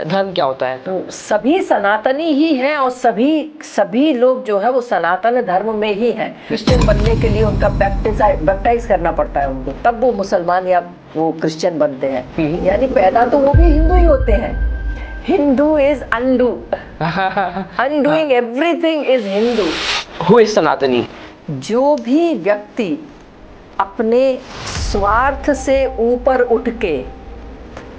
धर्म क्या होता है? तो सभी सनातनी ही हैं और सभी लोग जो है वो सनातन धर्म में ही हैं। क्रिश्चियन बनने के लिए उनका बैप्टाइज करना पड़ता है उनको, तब वो मुसलमान या वो क्रिश्चियन बनते हैं। यानी पैदा तो वो भी हिंदू ही होते हैं। Hindu is undo, undoing everything is Hindu. Who is सनातनी? जो भी व्यक्ति अपने स्वार्थ से ऊपर उठ के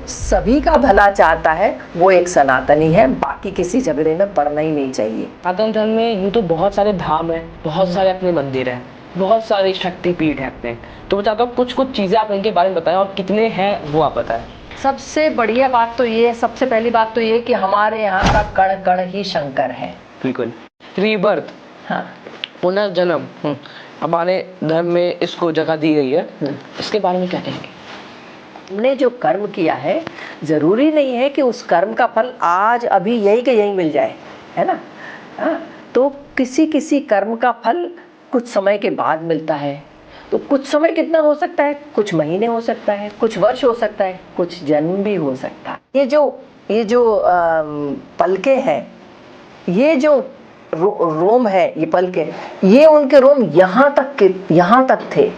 सभी का भला चाहता है वो एक सनातनी है। बाकी किसी झगड़े में पड़ना ही नहीं चाहिए। सनातन धर्म में यूँ तो बहुत सारे धाम हैं, बहुत सारे अपने मंदिर हैं, बहुत सारे शक्तिपीठ हैं अपने। तो मैं चाहता हूँ कुछ चीज़ें आप इनके बारे में बताएं और कितने हैं वो आप बताएं। सबसे बढ़िया बात तो ये, सबसे पहली बात तो ये कि हमारे यहाँ का कण कण ही शंकर है। बिल्कुल। रीबर्थ, हाँ, पुनर्जन्म हमारे धर्म में इसको जगह दी गई है। इसके बारे में क्या कहेंगे? हमने जो कर्म किया है जरूरी नहीं है कि उस कर्म का फल आज अभी यही के यही मिल जाए, है ना। तो किसी किसी कर्म का फल कुछ समय के बाद मिलता है। तो कुछ समय कितना हो सकता है? कुछ महीने हो सकता है, कुछ वर्ष हो सकता है, कुछ जन्म भी हो सकता है। ये जो पलके हैं, ये जो रोम है, ये पलके, ये उनके रोम यहाँ तक थे।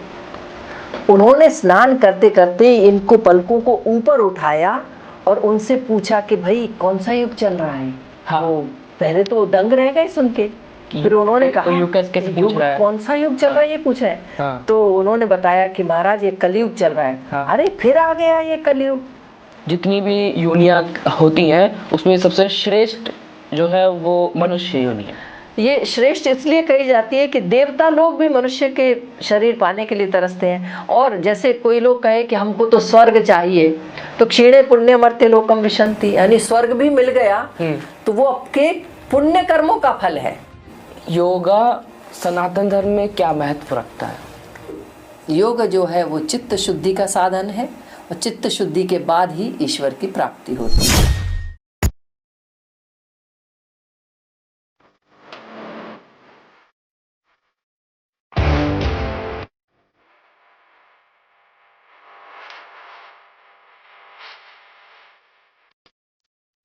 उन्होंने स्नान करते करते इनको पलकों को ऊपर उठाया और उनसे पूछा कि भाई कौन सा युग चल रहा है। हाँ। वो पहले तो दंग रह गए सुन के, फिर उन्होंने कहा युग कैसे पूछ रहा है? कौन सा युग चल रहा है ये पूछ रहे हैं। हाँ। तो उन्होंने बताया कि महाराज ये कलयुग चल रहा है। हाँ। अरे फिर आ गया ये कलयुग। जितनी भी योनियाँ होती हैं उसमें सबसे श्रेष्ठ जो है वो मनुष्य योनि है। ये श्रेष्ठ इसलिए कही जाती है कि देवता लोग भी मनुष्य के शरीर पाने के लिए तरसते हैं। और जैसे कोई लोग कहे कि हमको तो स्वर्ग चाहिए, तो क्षीणे पुण्य मर्त्य लोकम विशन्ति, यानी स्वर्ग भी मिल गया तो वो आपके पुण्य कर्मों का फल है। योगा सनातन धर्म में क्या महत्व रखता है? योग जो है वो चित्त शुद्धि का साधन है और चित्त शुद्धि के बाद ही ईश्वर की प्राप्ति होती है।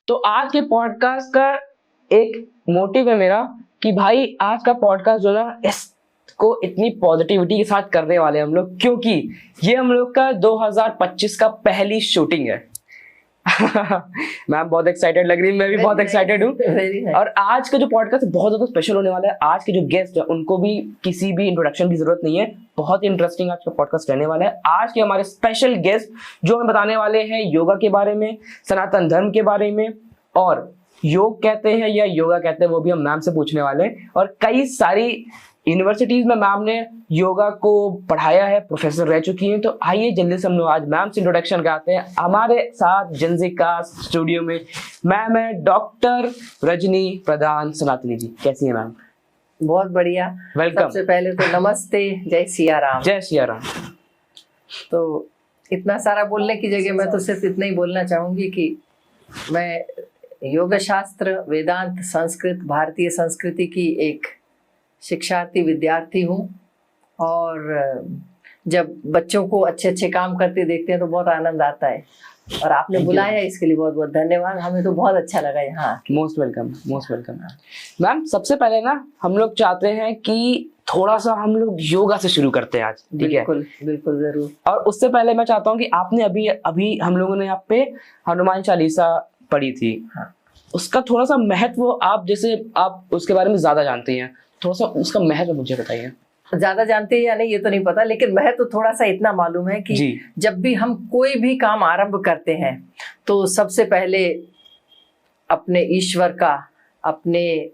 तो आज के पॉडकास्ट का एक मोटिव है मेरा कि भाई आज का पॉडकास्ट जो ना इसको इतनी पॉजिटिविटी के साथ करने वाले हैं हम लोग, क्योंकि ये हम लोग का 2025 का पहली शूटिंग है। मैम बहुत एक्साइटेड लग रही है, मैं भी बहुत एक्साइटेड हूँ। और आज का जो पॉडकास्ट बहुत ज्यादा स्पेशल होने वाला है। आज के जो गेस्ट है उनको भी किसी भी इंट्रोडक्शन की जरूरत नहीं है, बहुत इंटरेस्टिंग आज का पॉडकास्ट रहने वाला है। आज के हमारे स्पेशल गेस्ट जो हमें बताने वाले हैं योगा के बारे में, सनातन धर्म के बारे में, और योग कहते हैं या योगा कहते हैं वो भी हम मैम से पूछने वाले हैं। और कई सारी यूनिवर्सिटीज में मैम ने योगा को पढ़ाया है, प्रोफेसर रह चुकी हैं। तो आइए जल्दी से हम लोग आज मैम से इंट्रोडक्शन कराते हैं। हमारे साथ जिंजिका स्टूडियो में मैम है डॉक्टर रजनी प्रधान सनातनी जी। कैसी हैं मैम? बहुत बढ़िया, वेलकम। सबसे पहले तो नमस्ते, जय सिया राम। जय सिया राम। तो इतना सारा बोलने की जगह मैं तो सिर्फ इतना ही बोलना चाहूंगी कि मैं योग शास्त्र, वेदांत, संस्कृत, भारतीय संस्कृति की एक शिक्षार्थी विद्यार्थी हूँ। और जब बच्चों को अच्छे अच्छे काम करते देखते हैं तो बहुत आनंद आता है। और आपने बुलाया इसके लिए बहुत बहुत धन्यवाद। हमें तो बहुत अच्छा लगा यहाँ। Most welcome, most welcome. Ma'am सबसे पहले ना हम लोग चाहते हैं कि थोड़ा सा हम लोग योगा से शुरू करते हैं आज, ठीक है? बिल्कुल बिल्कुल जरूर। और उससे पहले मैं चाहता हूँ कि आपने अभी हम लोगों ने यहाँ पे हनुमान चालीसा पढ़ी थी। हाँ। उसका थोड़ा सा महत्व, आप जैसे आप उसके बारे में ज्यादा जानती हैं, थोड़ा सा उसका महत्व मुझे बताइए। ज्यादा जानते हैं या नहीं ये तो नहीं पता, लेकिन महत्व थोड़ा सा इतना मालूम है कि जब भी हम कोई भी काम आरंभ करते हैं तो सबसे पहले अपने ईश्वर का, अपने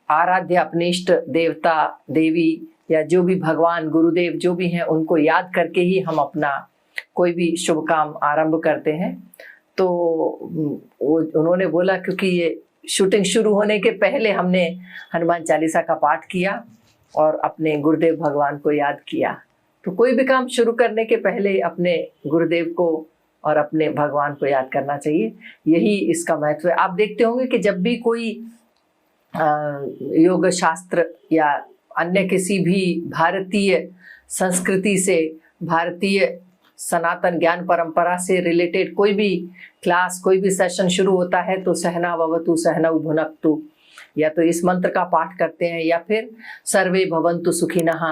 आराध्य, अपने इष्ट देवता देवी या जो भी भगवान गुरुदेव जो भी हैं उनको याद करके ही हम अपना कोई भी शुभ काम आरंभ करते हैं। तो उन्होंने बोला क्योंकि ये शूटिंग शुरू होने के पहले हमने हनुमान चालीसा का पाठ किया और अपने गुरुदेव भगवान को याद किया। तो कोई भी काम शुरू करने के पहले अपने गुरुदेव को और अपने भगवान को याद करना चाहिए, यही इसका महत्व है। आप देखते होंगे कि जब भी कोई योग शास्त्र या अन्य किसी भी भारतीय संस्कृति से, भारतीय सनातन ज्ञान परंपरा से रिलेटेड कोई भी क्लास, कोई भी सेशन शुरू होता है तो सहना भवतु सहनौ भुनक्तु, या तो इस मंत्र का पाठ करते हैं, या फिर सर्वे भवन्तु सुखिनः,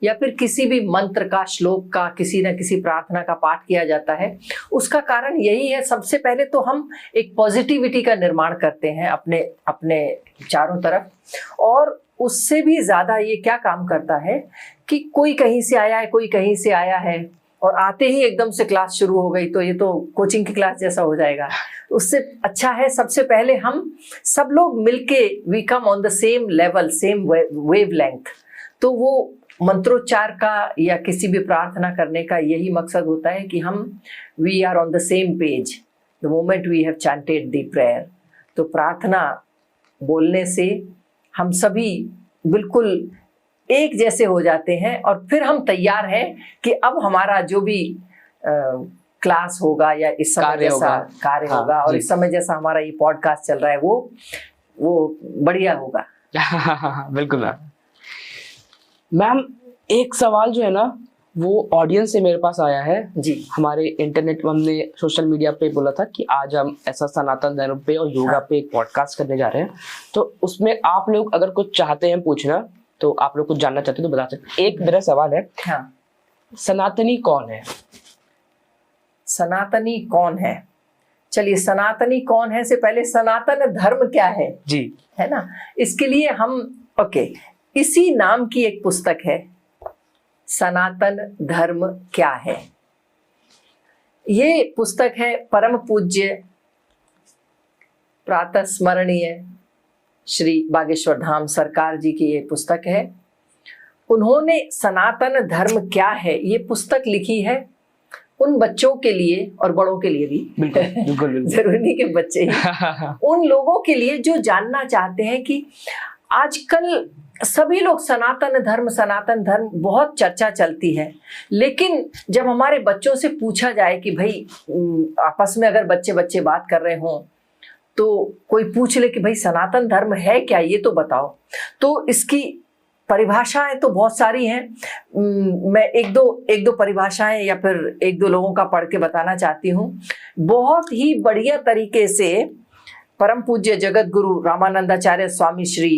या फिर किसी भी मंत्र का, श्लोक का, किसी न किसी प्रार्थना का पाठ किया जाता है। उसका कारण यही है, सबसे पहले तो हम एक पॉजिटिविटी का निर्माण करते हैं अपने अपने चारों तरफ, और उससे भी ज्यादा ये क्या काम करता है कि कोई कहीं से आया है, कोई कहीं से आया है, और आते ही एकदम से क्लास शुरू हो गई तो ये तो कोचिंग की क्लास जैसा हो जाएगा। उससे अच्छा है सबसे पहले हम सब लोग मिलके we come on the same level, same wavelength. तो वो मंत्रोच्चार का या किसी भी प्रार्थना करने का यही मकसद होता है कि हम we are on the same page the moment we have chanted the prayer. तो प्रार्थना बोलने से हम सभी बिल्कुल एक जैसे हो जाते हैं, और फिर हम तैयार हैं कि अब हमारा जो भी क्लास होगा या इस समय जैसा कार्य होगा, और इस समय जैसा हमारा ये पॉडकास्ट चल रहा है वो बढ़िया होगा। बिल्कुल मैम। एक सवाल जो है ना वो ऑडियंस से मेरे पास आया है जी। हमारे इंटरनेट, हमने सोशल मीडिया पे बोला था कि आज हम ऐसा सनातन धर्म पे और योगा पे एक पॉडकास्ट करने जा रहे हैं, तो उसमें आप लोग अगर कुछ चाहते हैं पूछना, तो आप लोग कुछ जानना चाहते हैं तो बता सकते हैं। एक मेरा सवाल है, सनातनी कौन है? सनातनी कौन है? चलिए, सनातनी कौन है से पहले सनातन धर्म क्या है जी, है ना, इसके लिए हम इसी नाम की एक पुस्तक है, सनातन धर्म क्या है। ये पुस्तक है परम पूज्य प्रातः स्मरणीय श्री बागेश्वर धाम सरकार जी की ये पुस्तक है। उन्होंने सनातन धर्म क्या है ये पुस्तक लिखी है उन बच्चों के लिए और बड़ों के लिए भी, बिल्कुल जरूरी नहीं कि बच्चे ही, उन लोगों के लिए जो जानना चाहते हैं कि आजकल सभी लोग सनातन धर्म बहुत चर्चा चलती है, लेकिन जब हमारे बच्चों से पूछा जाए कि भाई आपस में अगर बच्चे बात कर रहे हों तो कोई पूछ ले कि भाई सनातन धर्म है क्या, ये तो बताओ, तो इसकी परिभाषाएं तो बहुत सारी हैं। मैं एक दो परिभाषाएं या फिर एक दो लोगों का पढ़ के बताना चाहती हूँ। बहुत ही बढ़िया तरीके से परम पूज्य जगत गुरु रामानंदाचार्य स्वामी श्री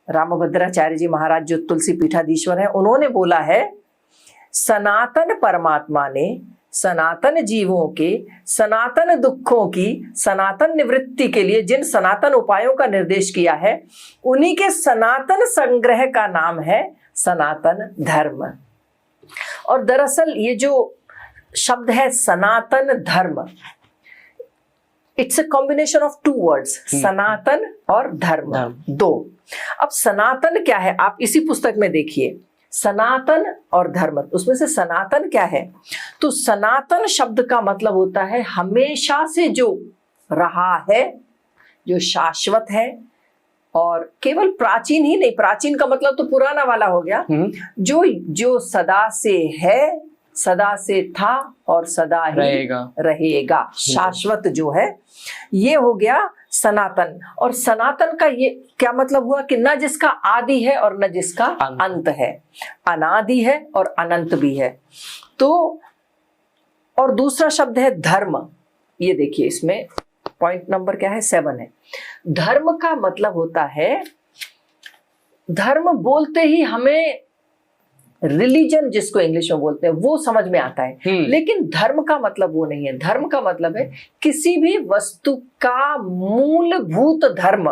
रामभद्राचार्य जी महाराज जो तुलसी पीठाधीश्वर हैं, उन्होंने बोला है, सनातन परमात्मा ने सनातन जीवों के सनातन दुखों की सनातन निवृत्ति के लिए जिन सनातन उपायों का निर्देश किया है, उन्हीं के सनातन संग्रह का नाम है सनातन धर्म। और दरअसल ये जो शब्द है Sanatan Dharma, it's a combination of two words, सनातन और धर्म दो। अब सनातन क्या है आप इसी पुस्तक में देखिए, सनातन और धर्म, उसमें से सनातन क्या है, तो सनातन शब्द का मतलब होता है हमेशा से जो रहा है, जो शाश्वत है, और केवल प्राचीन ही नहीं, प्राचीन का मतलब तो पुराना वाला हो गया, जो सदा से है, सदा से था और सदा ही रहेगा, शाश्वत जो है, ये हो गया सनातन। और सनातन का ये क्या मतलब हुआ कि न जिसका आदि है और न जिसका अंत है, अनादि है और अनंत भी है। तो और दूसरा शब्द है धर्म, ये देखिए इसमें पॉइंट नंबर क्या है, 7 है। धर्म का मतलब होता है, धर्म बोलते ही हमें रिलीजन जिसको इंग्लिश में बोलते हैं वो समझ में आता है, लेकिन धर्म का मतलब वो नहीं है। धर्म का मतलब है किसी भी वस्तु का मूलभूत धर्म,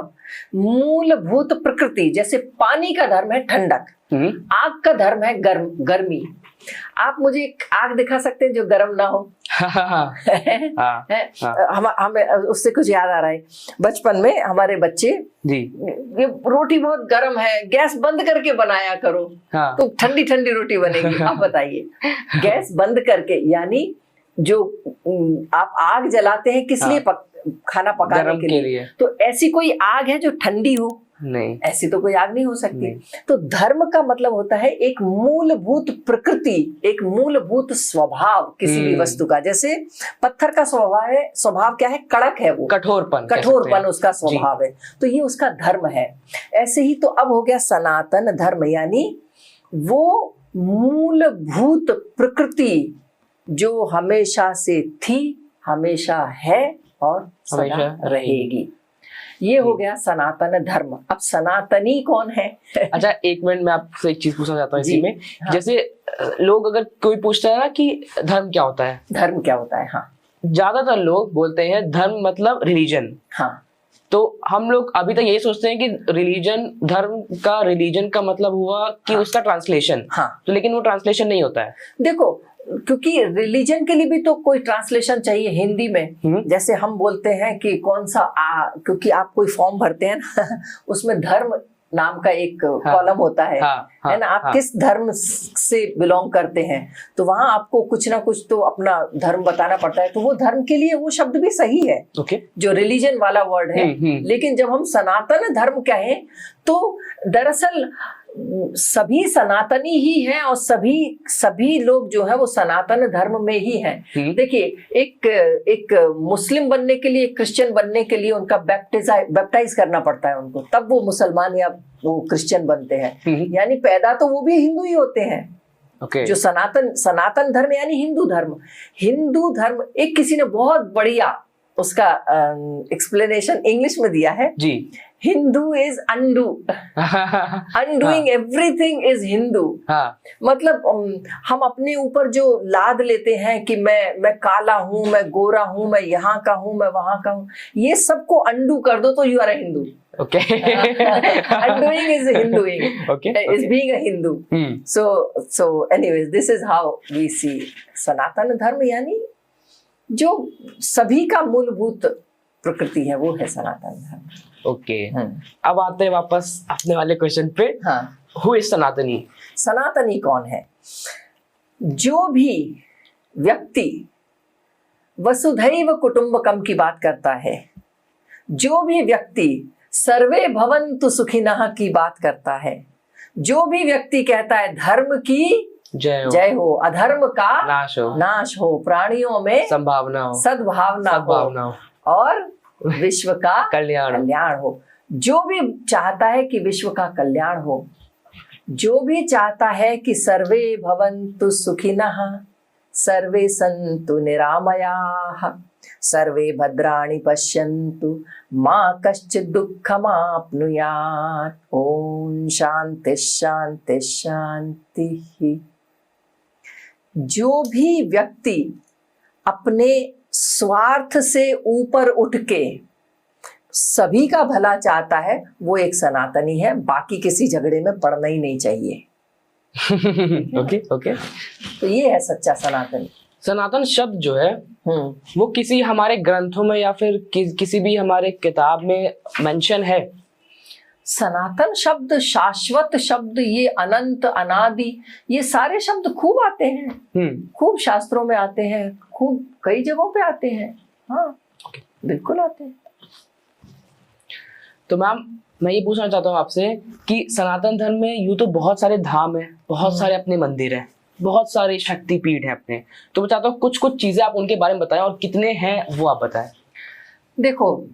मूलभूत प्रकृति। जैसे पानी का धर्म है ठंडक, आग का धर्म है गर्मी। आप मुझे एक आग दिखा सकते हैं जो गर्म ना हो? हमें उससे कुछ याद आ रहा है, बचपन में हमारे बच्चे जी, ये रोटी बहुत गर्म है, गैस बंद करके बनाया करो तो ठंडी ठंडी रोटी बनेगी। आप बताइए, गैस बंद करके, यानी जो आप आग जलाते हैं किस लिए? खाना पकाने के लिए। तो ऐसी कोई आग है जो ठंडी हो? नहीं, ऐसी तो कोई आग नहीं हो सकती। तो धर्म का मतलब होता है एक मूलभूत प्रकृति, एक मूलभूत स्वभाव किसी भी वस्तु का। जैसे पत्थर का स्वभाव क्या है? कड़क है, वो कठोरपन उसका स्वभाव है, तो ये उसका धर्म है। ऐसे ही तो अब हो गया सनातन धर्म, यानी वो मूलभूत प्रकृति जो हमेशा से थी, हमेशा है और सदा रहेगी। ये हो गया सनातन धर्म। अब सनातनी कौन है? अच्छा, एक मिनट मैं आपसे एक चीज पूछना चाहता हूँ इसी में। हाँ। जैसे लोग अगर कोई पूछता है ना कि धर्म क्या होता है, धर्म क्या होता है, हाँ, ज्यादातर लोग बोलते हैं धर्म मतलब रिलीजन। हाँ, तो हम लोग अभी तक यही सोचते हैं कि रिलीजन का मतलब हुआ कि हाँ, उसका ट्रांसलेशन। हाँ, तो लेकिन वो ट्रांसलेशन नहीं होता है। देखो, क्योंकि रिलीजन के लिए भी तो कोई ट्रांसलेशन चाहिए हिंदी में। जैसे हम बोलते हैं कि कौन सा क्योंकि आप कोई फॉर्म भरते हैं ना उसमें धर्म नाम का एक कॉलम होता है, है ना। आप किस धर्म से बिलोंग करते हैं, तो वहां आपको कुछ ना कुछ तो अपना धर्म बताना पड़ता है। तो वो धर्म के लिए वो शब्द भी सही है, जो रिलीजन वाला वर्ड है। लेकिन जब हम सनातन धर्म कहें तो दरअसल सभी सनातनी ही हैं और सभी लोग जो है वो सनातन धर्म में ही हैं। देखिए, एक मुस्लिम बनने के लिए, क्रिश्चियन बनने के लिए उनका बैप्टाइज करना पड़ता है उनको, तब वो मुसलमान या वो क्रिश्चियन बनते हैं। यानी पैदा तो वो भी हिंदू ही होते हैं। जो सनातन धर्म यानी हिंदू धर्म एक किसी ने बहुत बढ़िया उसका एक्सप्लेनेशन इंग्लिश में दिया है जी। Hindu is undo, undoing everything is Hindu. मतलब हम अपने ऊपर जो लाद लेते हैं कि मैं काला हूं, मैं गोरा हूं, मैं यहाँ का हूं, मैं वहां का हूं, ये सबको अंडू कर दो तो you are a Hindu. Undoing is Hinduing, is being a Hindu. So anyways, this is how we see सनातन धर्म, यानी जो सभी का मूलभूत प्रकृति है वो है सनातन धर्म। ओके, अब आते हैं वापस अपने वाले क्वेश्चन पे। हाँ, हु इज सनातनी? सनातनी कौन है? जो भी व्यक्ति वसुधैव कुटुंबकम की बात करता है, जो भी व्यक्ति सर्वे भवन्तु सुखिनः की बात करता है, जो भी व्यक्ति कहता है धर्म की जय हो, अधर्म का नाश हो, प्राणियों में सद्भावना हो और विश्व का कल्याण हो। जो भी चाहता है कि विश्व का कल्याण हो, जो भी चाहता है कि सर्वे भवन्तु सुखिनः, सर्वे सन्तु निरामयाः, सर्वे भद्राणि पश्यन्तु मा कश्चित् दुःखमाप्नुयात्। ओम शांति शांति शांति। जो भी व्यक्ति अपने स्वार्थ से ऊपर उठ के सभी का भला चाहता है वो एक सनातनी है, बाकी किसी झगड़े में पड़ना ही नहीं चाहिए। ओके। तो ये है सच्चा सनातनी। सनातन शब्द जो है वो किसी हमारे ग्रंथों में या फिर किसी भी हमारे किताब में मेंशन है? सनातन शब्द, शाश्वत शब्द, ये अनंत, अनादि, ये सारे शब्द खूब आते हैं, खूब शास्त्रों में आते हैं, खूब कई जगहों पे आते हैं। हाँ, बिल्कुल आते हैं। तो मैम, मैं ये पूछना चाहता हूँ आपसे कि सनातन धर्म में यूं तो बहुत सारे धाम हैं, बहुत सारे अपने मंदिर हैं, बहुत सारे शक्तिपीठ हैं अपने, तो मैं चाहता हूँ कुछ चीजें आप उनके बारे में बताएं और कितने हैं वो आप बताएं। देखो,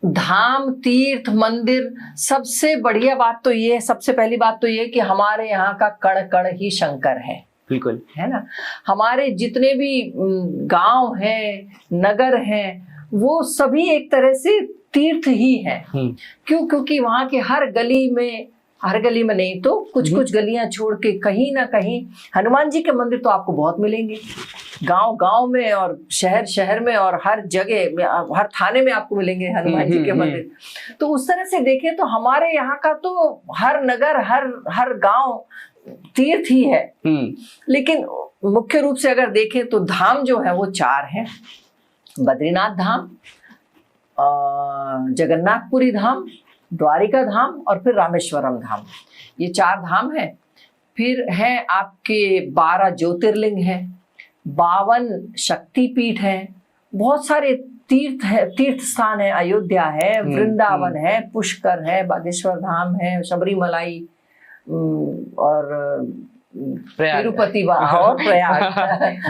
धाम, तीर्थ, मंदिर, सबसे बढ़िया बात तो ये है, सबसे पहली बात तो ये कि हमारे यहाँ का कण कण ही शंकर है। बिल्कुल, है ना। हमारे जितने भी गांव हैं, नगर हैं, वो सभी एक तरह से तीर्थ ही हैं। क्यों? क्योंकि वहाँ के हर गली में नहीं तो कुछ गलियां छोड़ के कहीं ना कहीं हनुमान जी के मंदिर तो आपको बहुत मिलेंगे, गांव में और शहर में और हर जगह में, हर थाने में आपको मिलेंगे हनुमान जी के मंदिर। तो उस तरह से देखें तो हमारे यहाँ का तो हर नगर, हर गांव तीर्थ ही है। लेकिन मुख्य रूप से अगर देखें तो धाम जो है वो 4 हैं। बद्रीनाथ धाम, जगन्नाथपुरी धाम, द्वारिका धाम और फिर रामेश्वरम धाम, ये 4 धाम हैं। फिर हैं आपके 12 ज्योतिर्लिंग हैं, 52 शक्तिपीठ हैं, बहुत सारे तीर्थ स्थान है, अयोध्या है, वृंदावन है, पुष्कर है, बागेश्वर धाम है, शबरीमलाई और तिरुपति और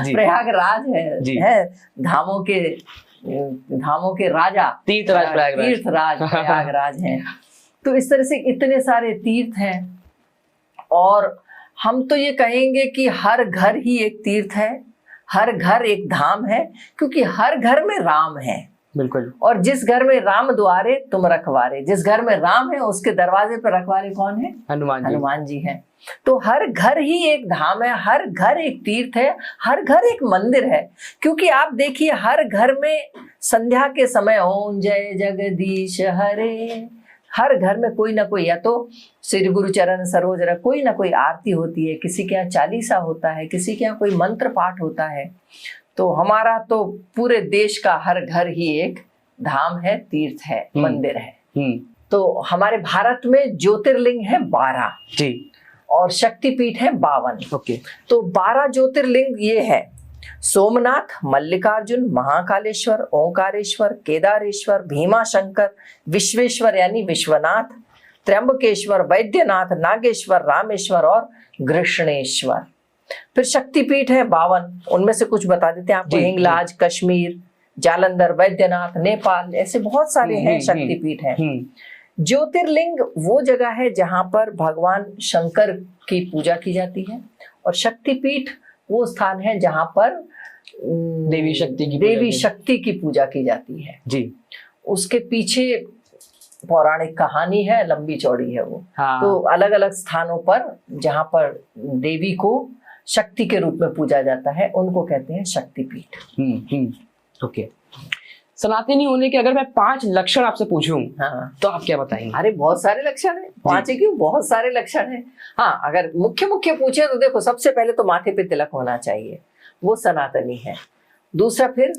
प्रयागराज है धामों के राजा तीर्थराज प्रयागराज हैं। तो इस तरह से इतने सारे तीर्थ हैं। और हम तो ये कहेंगे कि हर घर ही एक तीर्थ है, हर घर एक धाम है, क्योंकि हर घर में राम है। बिल्कुल। और जिस घर में राम द्वारे तुम रखवारे, जिस घर में राम है उसके दरवाजे पर रखवारे कौन है? हनुमान जी हैं। तो हर घर ही एक धाम है, हर घर एक तीर्थ है, हर घर एक मंदिर है। क्योंकि आप देखिए हर घर में संध्या के समय ओम जय जगदीश हरे, हर घर में कोई ना कोई, या तो श्री गुरु चरण सरोज रख, कोई ना कोई आरती होती है, किसी के यहाँ चालीसा होता है, किसी के यहाँ कोई मंत्र पाठ होता है। तो हमारा तो पूरे देश का हर घर ही एक धाम है, तीर्थ है, मंदिर है। तो हमारे भारत में ज्योतिर्लिंग है 12 जी, और शक्तिपीठ है 52। ओके। तो 12 ज्योतिर्लिंग ये है: सोमनाथ, मल्लिकार्जुन, महाकालेश्वर, ओंकारेश्वर, केदारेश्वर, भीमाशंकर, विश्वेश्वर यानी विश्वनाथ, त्र्यंबकेश्वर, वैद्यनाथ, नागेश्वर, रामेश्वर और कृष्णेश्वर। फिर शक्तिपीठ है 52, उनमें से कुछ बता देते हैं आपको। हिंगलाज, कश्मीर, जालंधर, वैद्यनाथ, नेपाल, ऐसे बहुत सारे हैं शक्तिपीठ हैं। ज्योतिर्लिंग वो जगह है जहां पर भगवान शंकर की पूजा की जाती है, और शक्तिपीठ वो स्थान है जहां पर देवी शक्ति की पूजा की जाती है जी। उसके पीछे पौराणिक कहानी है, लंबी चौड़ी है वो। हाँ। तो अलग अलग स्थानों पर जहां पर देवी को शक्ति के रूप में पूजा जाता है उनको कहते हैं शक्तिपीठ। ओके। सनातनी होने के अगर मैं 5 लक्षण आपसे पूछूं, हाँ, तो आप क्या बताएंगे? अरे बहुत सारे लक्षण हैं, 5 ही क्यों, बहुत सारे लक्षण हैं। हाँ, अगर मुख्य पूछे तो देखो, सबसे पहले तो माथे पे तिलक होना चाहिए, वो सनातनी है। दूसरा, फिर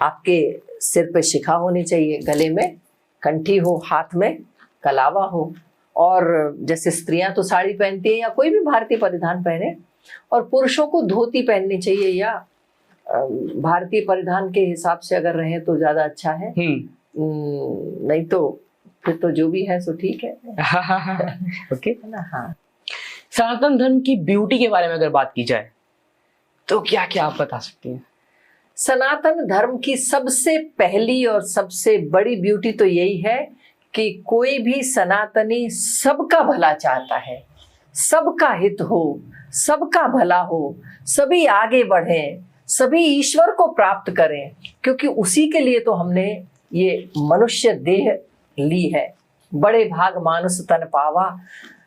आपके सिर पे शिखा होनी चाहिए, गले में कंठी हो, हाथ में कलावा हो, और जैसे स्त्रियां तो साड़ी पहनती है या कोई भी भारतीय परिधान पहने, और पुरुषों को धोती पहननी चाहिए, या भारतीय परिधान के हिसाब से अगर रहे तो ज्यादा अच्छा है। नहीं तो फिर तो जो भी है सो ठीक है। ओके ना। हाँ, सनातन धर्म की ब्यूटी के बारे में अगर बात की जाए तो क्या क्या आप बता सकती हैं? सनातन धर्म की सबसे पहली और सबसे बड़ी ब्यूटी तो यही है कि कोई भी सनातनी सबका भला चाहता है, सबका हित हो, सबका भला हो, सभी आगे बढ़े, सभी ईश्वर को प्राप्त करें, क्योंकि उसी के लिए तो हमने ये मनुष्य देह ली है। बड़े भाग मानुष तन पावा,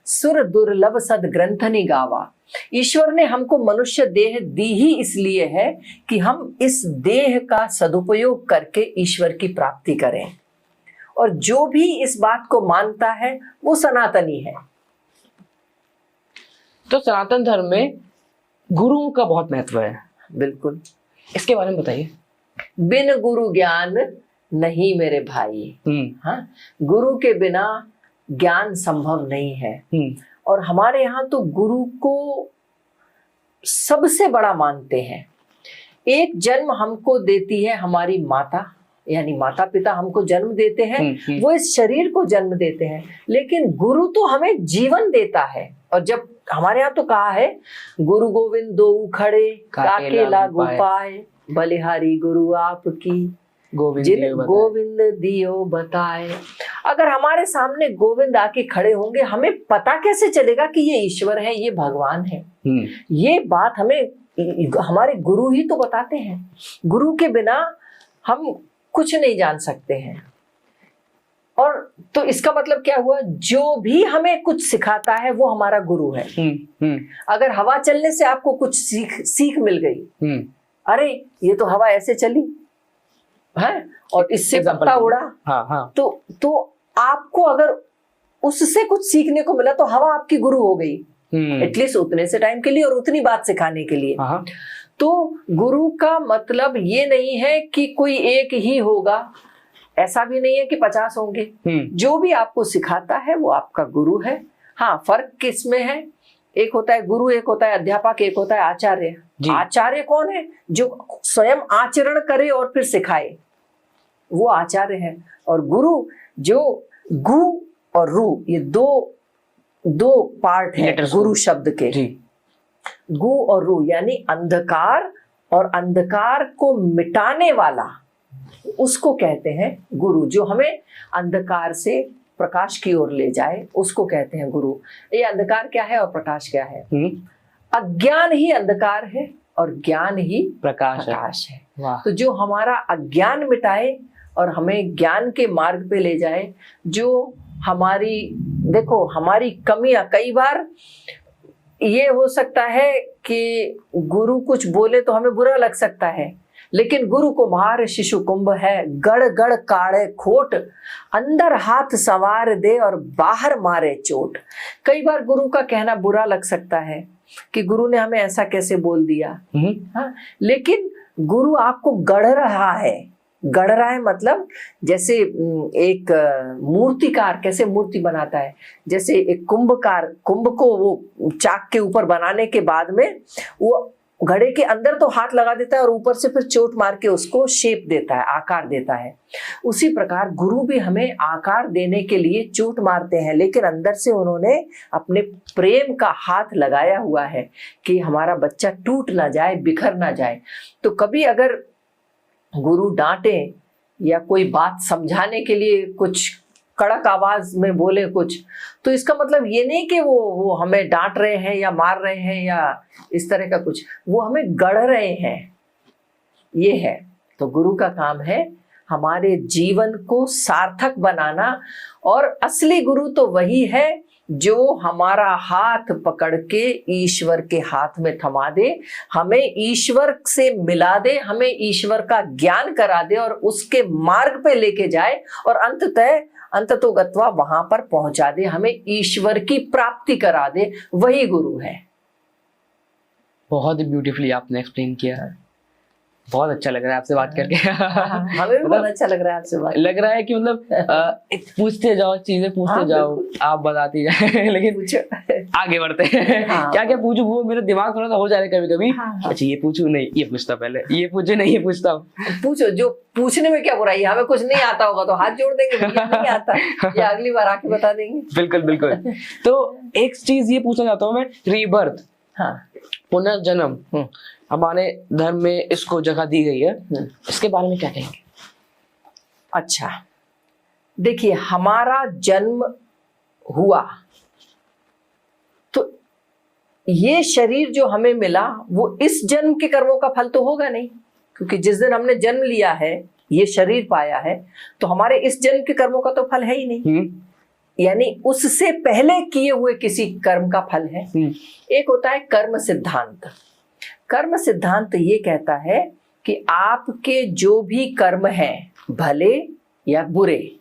सुर दुर्लभ सद ग्रंथनि गावा। ईश्वर ने हमको मनुष्य देह दी ही इसलिए है कि हम इस देह का सदुपयोग करके ईश्वर की प्राप्ति करें, और जो भी इस बात को मानता है वो सनातनी है। तो सनातन धर्म में गुरुओं का बहुत महत्व है। बिल्कुल, इसके बारे में बताइए। बिन गुरु ज्ञान नहीं मेरे भाई। हाँ, गुरु के बिना ज्ञान संभव नहीं है। और हमारे यहाँ तो गुरु को सबसे बड़ा मानते हैं। एक जन्म हमको देती है हमारी माता, यानी माता पिता हमको जन्म देते हैं, वो इस शरीर को जन्म देते हैं, लेकिन गुरु तो हमें जीवन देता है। और जब हमारे यहाँ तो कहा है, गुरु गोविंद दो खड़े काके लागू पाए, बलिहारी गुरु आपकी जिन गोविंद दियो बताए। अगर हमारे सामने गोविंद आके खड़े होंगे, हमें पता कैसे चलेगा कि ये ईश्वर है, ये भगवान है? ये बात हमें हमारे गुरु ही तो बताते हैं। गुरु के बिना हम कुछ नहीं जान सकते हैं। और तो इसका मतलब क्या हुआ, जो भी हमें कुछ सिखाता है वो हमारा गुरु है। अगर हवा चलने से आपको कुछ सीख मिल गई, अरे ये तो हवा ऐसे चली है और इससे पत्ता उड़ा, तो आपको अगर उससे कुछ सीखने को मिला तो हवा आपकी गुरु हो गई, एटलीस्ट उतने से टाइम के लिए और उतनी बात सिखाने के लिए। तो गुरु का मतलब ये नहीं है कि कोई एक ही होगा, ऐसा भी नहीं है कि 50 होंगे। जो भी आपको सिखाता है वो आपका गुरु है। हाँ, फर्क किसमें है, एक होता है गुरु, एक होता है अध्यापक, एक होता है आचार्य। आचार्य कौन है? जो स्वयं आचरण करे और फिर सिखाए, वो आचार्य है। और गुरु जो गु और रु, ये दो पार्ट है गुरु शब्द के। गु और रु यानी अंधकार और अंधकार को मिटाने वाला, उसको कहते हैं गुरु, जो हमें अंधकार से प्रकाश की ओर ले जाए, उसको कहते हैं गुरु। ये अंधकार क्या है और प्रकाश क्या है? अज्ञान ही अंधकार है और ज्ञान ही प्रकाश है। तो जो हमारा अज्ञान मिटाए और हमें ज्ञान के मार्ग पे ले जाए, जो हमारी, देखो हमारी कमियां, कई बार ये हो सकता है कि गुरु कुछ बोले तो हमें बुरा लग सकता है, लेकिन गुरु कुम्हार शिशु कुंभ है, गड़ गड़ काढ़े खोट, अंदर हाथ संवार दे और बाहर मारे चोट। कई बार गुरु का कहना बुरा लग सकता है कि गुरु ने हमें ऐसा कैसे बोल दिया, हाँ, लेकिन गुरु आपको गढ़ रहा है। गढ़ रहा है मतलब जैसे एक मूर्तिकार कैसे मूर्ति बनाता है, जैसे एक कुंभकार कुंभ को वो चाक के ऊपर बनाने के बाद में वो घड़े के अंदर तो हाथ लगा देता है और ऊपर से फिर चोट मार के उसको शेप देता है, आकार देता है। उसी प्रकार गुरु भी हमें आकार देने के लिए चोट मारते हैं, लेकिन अंदर से उन्होंने अपने प्रेम का हाथ लगाया हुआ है कि हमारा बच्चा टूट ना जाए, बिखर ना जाए। तो कभी अगर गुरु डांटे या कोई बात समझाने के लिए कुछ कड़क आवाज में बोले कुछ, तो इसका मतलब ये नहीं कि वो हमें डांट रहे हैं या मार रहे हैं या इस तरह का कुछ, वो हमें गढ़ रहे हैं, ये है। तो गुरु का काम है हमारे जीवन को सार्थक बनाना, और असली गुरु तो वही है जो हमारा हाथ पकड़ के ईश्वर के हाथ में थमा दे, हमें ईश्वर से मिला दे, हमें ईश्वर का ज्ञान करा दे और उसके मार्ग पे लेके जाए और अंततोगत्वा वहां पर पहुंचा दे, हमें ईश्वर की प्राप्ति करा दे। वही गुरु है। बहुत ही ब्यूटीफुली आपने एक्सप्लेन किया है, बहुत अच्छा लग रहा है आपसे बात करके। हमें भी बहुत अच्छा लग रहा है आपसे बात, लग रहा है कि मतलब पूछते जाओ, चीजें पूछते जाओ, आप बताती जाए, लेकिन आगे बढ़ते हैं। क्या क्या पूछूं, वो मेरा दिमाग थोड़ा सा हो जा रहा है कभी कभी। अच्छा ये पूछूं, नहीं ये पूछता, पहले ये पूछे, नहीं ये पूछता। पूछो, जो पूछने में क्या बुराई है, हमें कुछ नहीं आता होगा तो हाथ जोड़ देंगे, नहीं आता या अगली बार आके बता देंगे। बिल्कुल बिल्कुल। तो एक चीज ये पूछना चाहता हूँ मैं, रीबर्थ, पुनर्जन्म, हमारे धर्म में इसको जगह दी गई है, इसके बारे में क्या कहेंगे? अच्छा देखिए, हमारा जन्म हुआ तो ये शरीर जो हमें मिला वो इस जन्म के कर्मों का फल तो होगा नहीं, क्योंकि जिस दिन हमने जन्म लिया है, ये शरीर पाया है, तो हमारे इस जन्म के कर्मों का तो फल है ही नहीं, यानी उससे पहले किए हुए किसी कर्म का फल है। एक होता है कर्म सिद्धांत। कर्म सिद्धांत ये कहता है कि आपके जो भी कर्म हैं, भले या बुरे,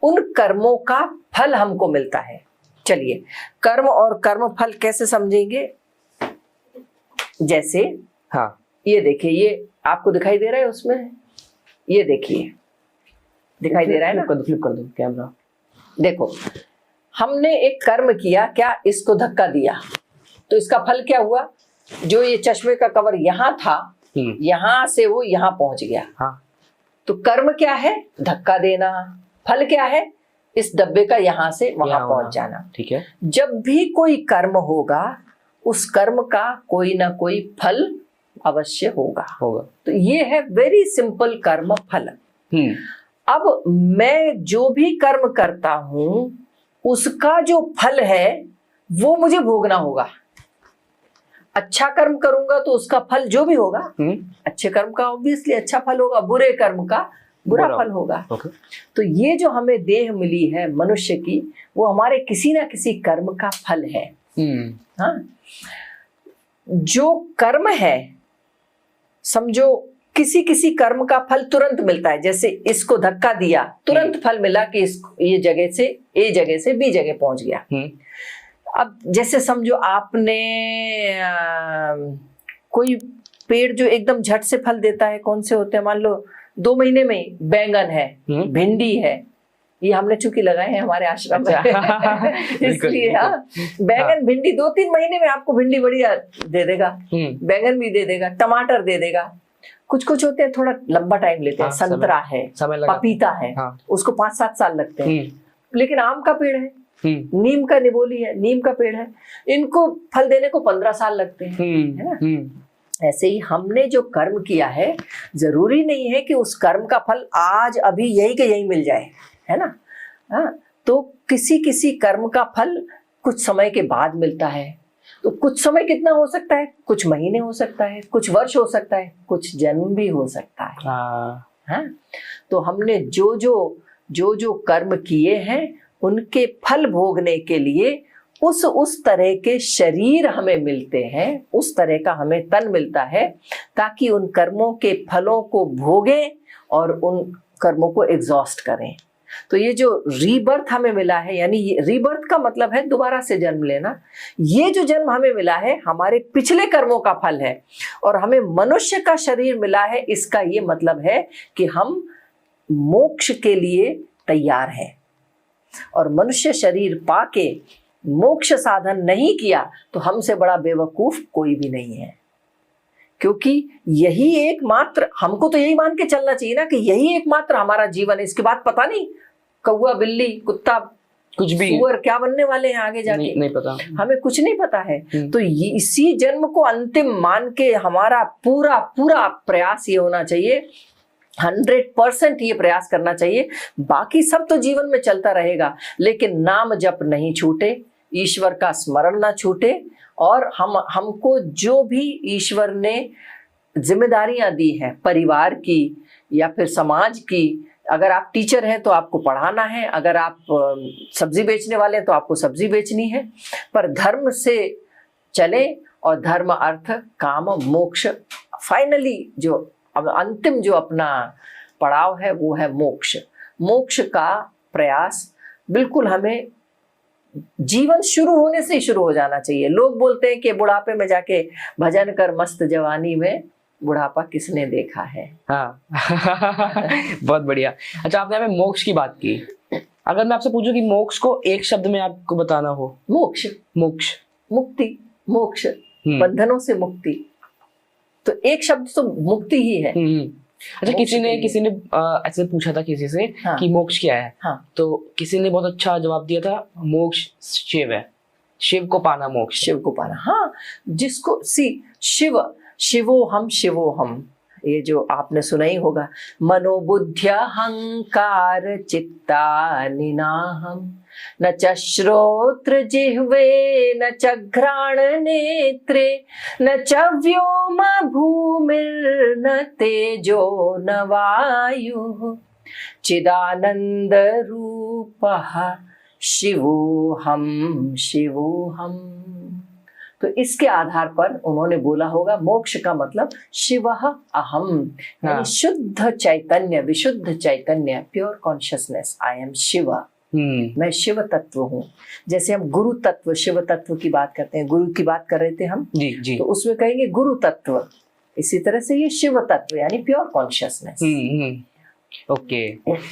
उन कर्मों का फल हमको मिलता है। चलिए, कर्म और कर्म फल कैसे समझेंगे? जैसे हाँ, ये देखिए, ये आपको दिखाई दे रहा है उसमें, ये देखिए दिखाई दे रहा है ना, फ्लिप कर दो कैमरा। देखो, हमने एक कर्म किया, क्या इसको धक्का दिया, तो इसका फल क्या हुआ? जो ये चश्मे का कवर यहाँ था, यहाँ से वो यहाँ पहुंच गया। हाँ। तो कर्म क्या है? धक्का देना। फल क्या है? इस डब्बे का यहाँ से वहां पहुंच जाना। ठीक है। जब भी कोई कर्म होगा, उस कर्म का कोई ना कोई फल अवश्य होगा। तो ये है वेरी सिंपल कर्म फल। अब मैं जो भी कर्म करता हूं, उसका जो फल है वो मुझे भोगना होगा। अच्छा कर्म करूंगा तो उसका फल जो भी होगा, अच्छे कर्म का ऑब्वियसली अच्छा फल होगा, बुरे कर्म का बुरा फल होगा। तो ये जो हमें देह मिली है मनुष्य की, वो हमारे किसी ना किसी कर्म का फल है। हाँ, जो कर्म है, समझो किसी किसी कर्म का फल तुरंत मिलता है। जैसे इसको धक्का दिया, तुरंत फल मिला कि ये जगह से ए जगह से बी जगह पहुंच गया। अब जैसे समझो आपने कोई पेड़ जो एकदम झट से फल देता है, कौन से होते हैं? मान लो 2 महीने में बैंगन है, भिंडी है, ये हमने चूंकि लगाए हैं हमारे आश्रम में इसलिए। हाँ, बैंगन भिंडी 2-3 महीने में आपको भिंडी बढ़िया दे देगा, बैंगन भी दे देगा, टमाटर दे देगा। कुछ कुछ होते हैं थोड़ा लंबा टाइम लेते हैं, संतरा है, पपीता है, उसको 5-7 साल लगते हैं। लेकिन आम का पेड़ है, नीम का निबोली है, नीम का पेड़ है, इनको फल देने को 15 साल लगते हैं, है ना? ऐसे ही हमने जो कर्म किया है, जरूरी नहीं है कि उस कर्म का फल आज अभी यही के यही मिल जाए, है ना? हाँ, तो किसी किसी कर्म का फल कुछ समय के बाद मिलता है। तो कुछ समय कितना हो सकता है? कुछ महीने हो सकता है, कुछ वर्ष हो सकता है, कुछ जन्म भी हो सकता है। हाँ, तो हमने जो कर्म किए हैं उनके फल भोगने के लिए उस तरह के शरीर हमें मिलते हैं, उस तरह का हमें तन मिलता है, ताकि उन कर्मों के फलों को भोगें और उन कर्मों को एग्जॉस्ट करें। तो ये जो रीबर्थ हमें मिला है, यानी ये रीबर्थ का मतलब है दोबारा से जन्म लेना। ये जो जन्म हमें मिला है हमारे पिछले कर्मों का फल है, और हमें मनुष्य का शरीर मिला है, इसका ये मतलब है कि हम मोक्ष के लिए तैयार हैं। और मनुष्य शरीर पाके मोक्ष साधन नहीं किया तो हमसे बड़ा बेवकूफ कोई भी नहीं है, क्योंकि यही एकमात्र, हमको तो यही मान के चलना चाहिए ना कि यही एकमात्र हमारा जीवन है। इसके बाद पता नहीं कौवा, बिल्ली, कुत्ता, कुछ भी सुअर क्या बनने वाले हैं आगे जाके, नहीं पता, हमें कुछ नहीं पता है। तो इसी जन्म को अंतिम मान के हमारा पूरा पूरा प्रयास ये होना चाहिए, 100% ये प्रयास करना चाहिए। बाकी सब तो जीवन में चलता रहेगा, लेकिन नाम जप नहीं छूटे, ईश्वर का स्मरण ना छूटे, और हमको जो भी ईश्वर ने जिम्मेदारियां दी हैं परिवार की या फिर समाज की, अगर आप टीचर हैं तो आपको पढ़ाना है, अगर आप सब्जी बेचने वाले हैं तो आपको सब्जी बेचनी है, पर धर्म से चले, और धर्म अर्थ काम मोक्ष, फाइनली जो अब अंतिम जो अपना पड़ाव है वो है मोक्ष। मोक्ष का प्रयास बिल्कुल हमें जीवन शुरू होने से ही शुरू हो जाना चाहिए। लोग बोलते हैं कि बुढ़ापे में जाके भजन कर मस्त जवानी में, बुढ़ापा किसने देखा है। हाँ बहुत बढ़िया। अच्छा, आपने हमें मोक्ष की बात की, अगर मैं आपसे पूछूं कि मोक्ष को एक शब्द में आपको बताना हो? मोक्ष, मोक्ष, मुक्ति, मोक्ष, बंधनों से मुक्ति, तो एक शब्द तो मुक्ति ही है। अच्छा, किसी ने ऐसे पूछा था किसी से कि मोक्ष क्या है, तो किसी ने बहुत अच्छा जवाब दिया था, मोक्ष शिव है, शिव को पाना मोक्ष, शिव को पाना। हाँ, जिसको शिवोहम, ये जो आपने सुना ही होगा, मनोबुद्ध्यहंकार चित्ता निनाहम, न च श्रोत्र जिह्वे न च घ्राण नेत्रे न च व्योम भूमिर्न तेजो न वायुः चिदानंद रूपः शिवोहम शिवोहम। तो इसके आधार पर उन्होंने बोला होगा मोक्ष का मतलब शिवः अहम, यानी शुद्ध चैतन्य, विशुद्ध चैतन्य, pure consciousness, I am Shiva, मैं शिव तत्व हूँ। जैसे हम गुरु तत्व, शिव तत्व की बात करते हैं, गुरु की बात कर रहे थे हम, जी। तो उसमें कहेंगे गुरु तत्व, इसी तरह से ये शिव तत्व यानी प्योर कॉन्शियसनेस। ओके।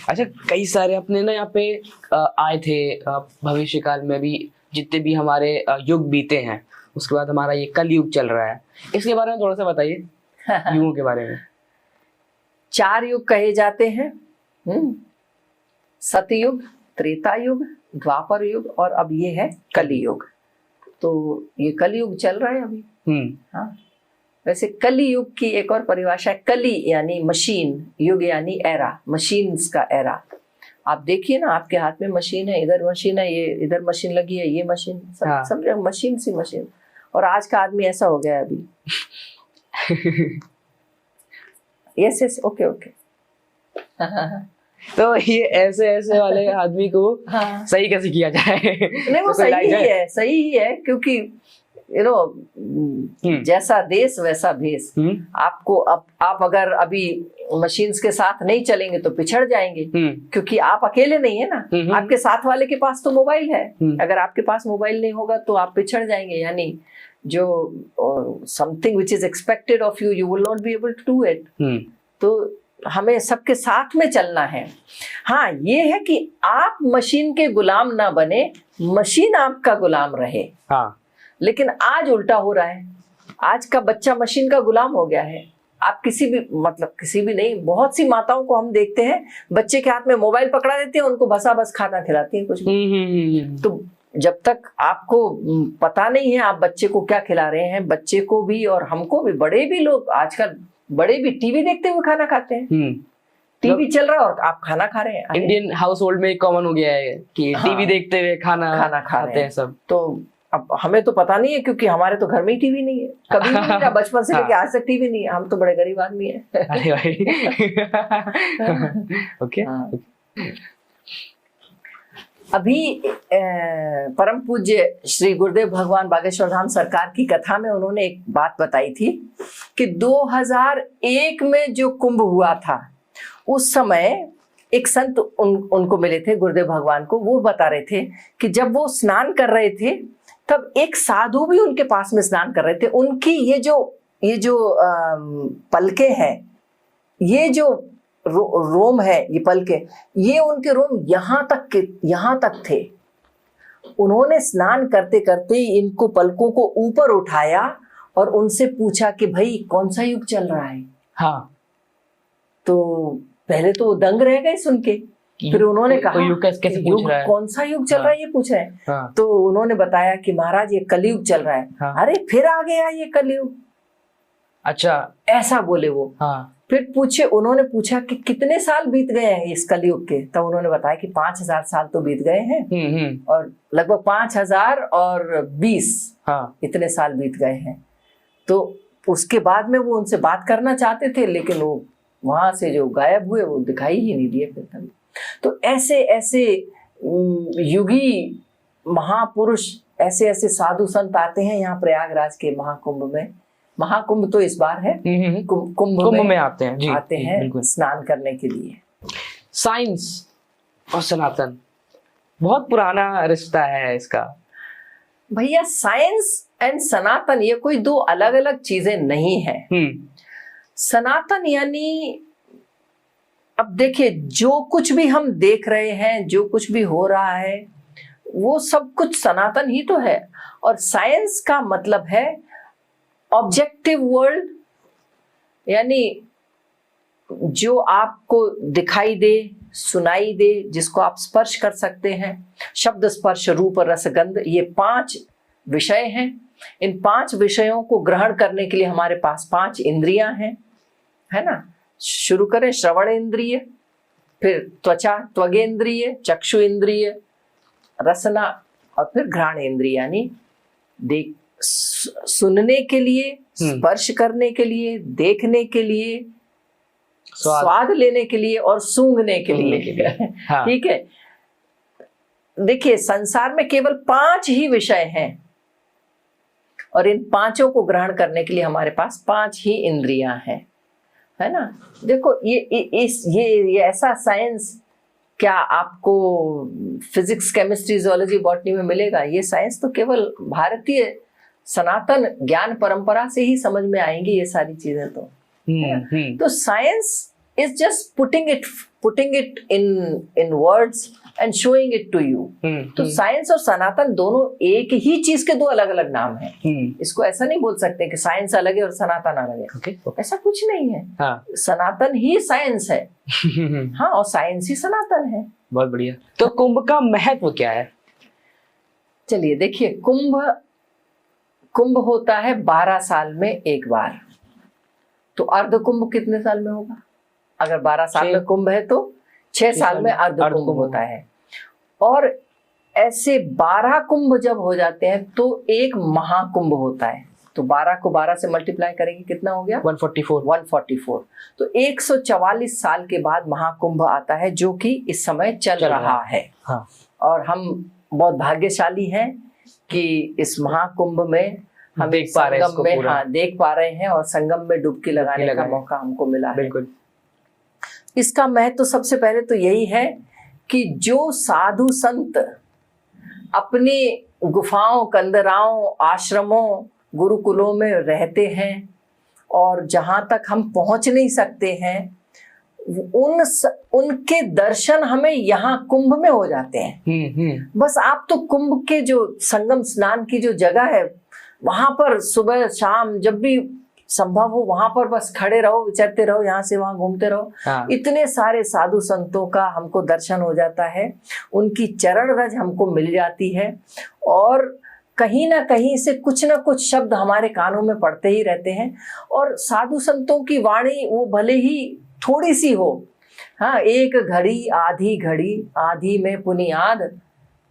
अच्छा, कई सारे अपने ना यहाँ पे आए थे भविष्य काल में भी, जितने भी हमारे युग बीते हैं, उसके बाद हमारा ये कल युग चल रहा है, इसके बारे में थोड़ा सा बताइए, युगों के बारे में। 4 युग कहे जाते हैं, सतयुग, त्रेता युग, द्वापर युग, और अब ये है कलियुग। तो ये कलियुग चल रहा है अभी। हाँ, वैसे कली युग की एक और परिभाषा है, कली यानी मशीन, युग यानी एरा, मशीन्स का एरा। आप देखिए ना, आपके हाथ में मशीन है, इधर मशीन है, ये इधर मशीन लगी है, ये मशीन, सब मशीन सी मशीन। और आज का आदमी ऐसा हो गया है अभी। Yes, okay. तो ये ऐसे वाले आदमी को सही कैसे किया जाए? नहीं, वो सही ही है, क्योंकि जैसा देश वैसा भेष। आपको आप अगर अभी मशीन्स के साथ नहीं चलेंगे तो पिछड़ जाएंगे, क्योंकि आप अकेले नहीं है ना, आपके साथ वाले के पास तो मोबाइल है। अगर आपके पास मोबाइल नहीं होगा तो आप पिछड़ जाएंगे, यानी जो something which is expected of you, you will not be able to do it. तो हमें सबके साथ में चलना है। हाँ, ये है कि आप मशीन के गुलाम ना बने, मशीन आपका गुलाम रहे। हाँ, लेकिन आज उल्टा हो रहा है, आज का बच्चा मशीन का गुलाम हो गया है। आप किसी भी नहीं, बहुत सी माताओं को हम देखते हैं, बच्चे के हाथ में मोबाइल पकड़ा देते हैं, उनको बसा बस खाना खिलाती हैं कुछ भी। तो जब तक आपको पता नहीं है आप बच्चे को क्या खिला रहे हैं, बच्चे को भी और हमको भी, बड़े भी लोग आजकल, बड़े भी टीवी देखते हुए खाना खाते हैं। टीवी चल रहा है और आप खाना खा रहे हैं। इंडियन हाउस होल्ड में कॉमन हो गया है कि टीवी देखते हुए खाना खाते हैं सब। तो अब हमें तो पता नहीं है, क्योंकि हमारे तो घर में ही टीवी नहीं है, कभी भी नहीं, बचपन से लेके आज तक टीवी नहीं है। हम तो बड़े गरीब आदमी है। अरे भाई ओके। अभी परम पूज्य श्री गुरुदेव भगवान बागेश्वर धाम सरकार की कथा में उन्होंने एक बात बताई थी कि 2001 में जो कुंभ हुआ था, उस समय एक संत उनको मिले थे, गुरुदेव भगवान को। वो बता रहे थे कि जब वो स्नान कर रहे थे तब एक साधु भी उनके पास में स्नान कर रहे थे। उनकी ये जो पलके हैं, ये जो रोम है, ये पलके, ये उनके रोम यहाँ तक थे। उन्होंने स्नान करते करते इनको पलकों को ऊपर उठाया और उनसे पूछा कि भाई कौन सा युग चल रहा है। हाँ, तो पहले तो वो दंग रह गए सुन के। फिर उन्होंने कहा युग कैसे पूछ रहा है, कौन सा युग चल रहा है, ये पूछ रहे हैं। हाँ। तो उन्होंने बताया कि महाराज ये कलयुग चल रहा है। हाँ। अरे फिर आ गया ये कलयुग, अच्छा, ऐसा बोले वो। हाँ। फिर उन्होंने पूछा कि कितने साल बीत गए हैं इस कलयुग के। तब उन्होंने बताया कि 5000 साल तो बीत गए हैं, और लगभग 5020 हाँ। इतने साल बीत गए हैं। तो उसके बाद में वो उनसे बात करना चाहते थे, लेकिन वो वहां से जो गायब हुए वो दिखाई ही नहीं दिए फिर कभी। तो ऐसे ऐसे युगी महापुरुष, ऐसे ऐसे साधु संत आते हैं यहाँ प्रयागराज के महाकुंभ में। महाकुंभ तो इस बार है, कुंभ में आते हैं, आते हैं स्नान करने के लिए। साइंस और सनातन बहुत पुराना रिश्ता है इसका भैया। साइंस एंड सनातन ये कोई दो अलग अलग चीजें नहीं है। सनातन यानी, अब देखिए, जो कुछ भी हम देख रहे हैं, जो कुछ भी हो रहा है, वो सब कुछ सनातन ही तो है। और साइंस का मतलब है ऑब्जेक्टिव वर्ल्ड, यानी जो आपको दिखाई दे, सुनाई दे, जिसको आप स्पर्श कर सकते हैं। शब्द, स्पर्श, रूप, रस, गंध, ये 5 विषय हैं। इन 5 विषयों को ग्रहण करने के लिए हमारे पास 5 इंद्रियां हैं, है ना। शुरू करें श्रवण इंद्रिय, फिर त्वचा त्वगेंद्रिय, चक्षु इंद्रिय, रसना, और फिर घ्राण इंद्रिय, यानी देख सुनने के लिए, स्पर्श करने के लिए, देखने के लिए, स्वाद लेने के लिए और सूंघने के लिए। हाँ। ठीक है। देखिए, संसार में केवल 5 ही विषय हैं, और इन 5 को ग्रहण करने के लिए हमारे पास 5 ही इंद्रियां हैं, है ना। देखो, ये ऐसा साइंस क्या आपको फिजिक्स, केमिस्ट्री, जूलॉजी, बॉटनी में मिलेगा? ये साइंस तो केवल भारतीय सनातन ज्ञान परंपरा से ही समझ में आएंगी ये सारी चीजें। तो science is just putting it in words and showing it to you. तो साइंस और सनातन दोनों एक ही चीज के 2 अलग अलग नाम हैं। इसको ऐसा नहीं बोल सकते कि साइंस अलग है और सनातन अलग है। okay. ऐसा कुछ नहीं है। हाँ. सनातन ही साइंस है। हाँ, और साइंस ही सनातन है। बहुत बढ़िया। तो कुंभ का महत्व क्या है? चलिए देखिए, कुंभ होता है 12 साल में एक बार। तो अर्ध कुंभ कितने साल में होगा? अगर 12 साल में कुंभ है तो 6 साल में अर्ध कुंभ होता है। और ऐसे 12 कुंभ जब हो जाते हैं तो एक महाकुंभ होता है। तो 12 को 12 से मल्टीप्लाई करेंगे, कितना हो गया? 144। तो 144 साल के बाद महाकुंभ आता है, जो कि इस समय चल रहा है। हाँ। और हम बहुत भाग्यशाली हैं कि इस महाकुंभ में हम देख पा रहे हैं, संगम में, हाँ, देख पा रहे हैं, और संगम में डुबकी लगाने का मौका हमको मिला है। बिल्कुल। इसका महत्व तो सबसे पहले तो यही है कि जो साधु संत अपनी गुफाओं, कंदराओं, आश्रमों, गुरुकुलों में रहते हैं और जहां तक हम पहुंच नहीं सकते हैं, उनके दर्शन हमें यहाँ कुंभ में हो जाते हैं। बस आप तो कुंभ के जो संगम स्नान की जो जगह है, वहां पर सुबह शाम जब भी संभव हो वहां पर बस खड़े रहो, विचरते रहो, यहाँ से वहां घूमते रहो। हाँ। इतने सारे साधु संतों का हमको दर्शन हो जाता है, उनकी चरण रज हमको मिल जाती है, और कहीं ना कहीं से कुछ ना कुछ शब्द हमारे कानों में पड़ते ही रहते हैं। और साधु संतों की वाणी वो भले ही थोड़ी सी हो, हाँ, एक घड़ी आधी में पुनियाद,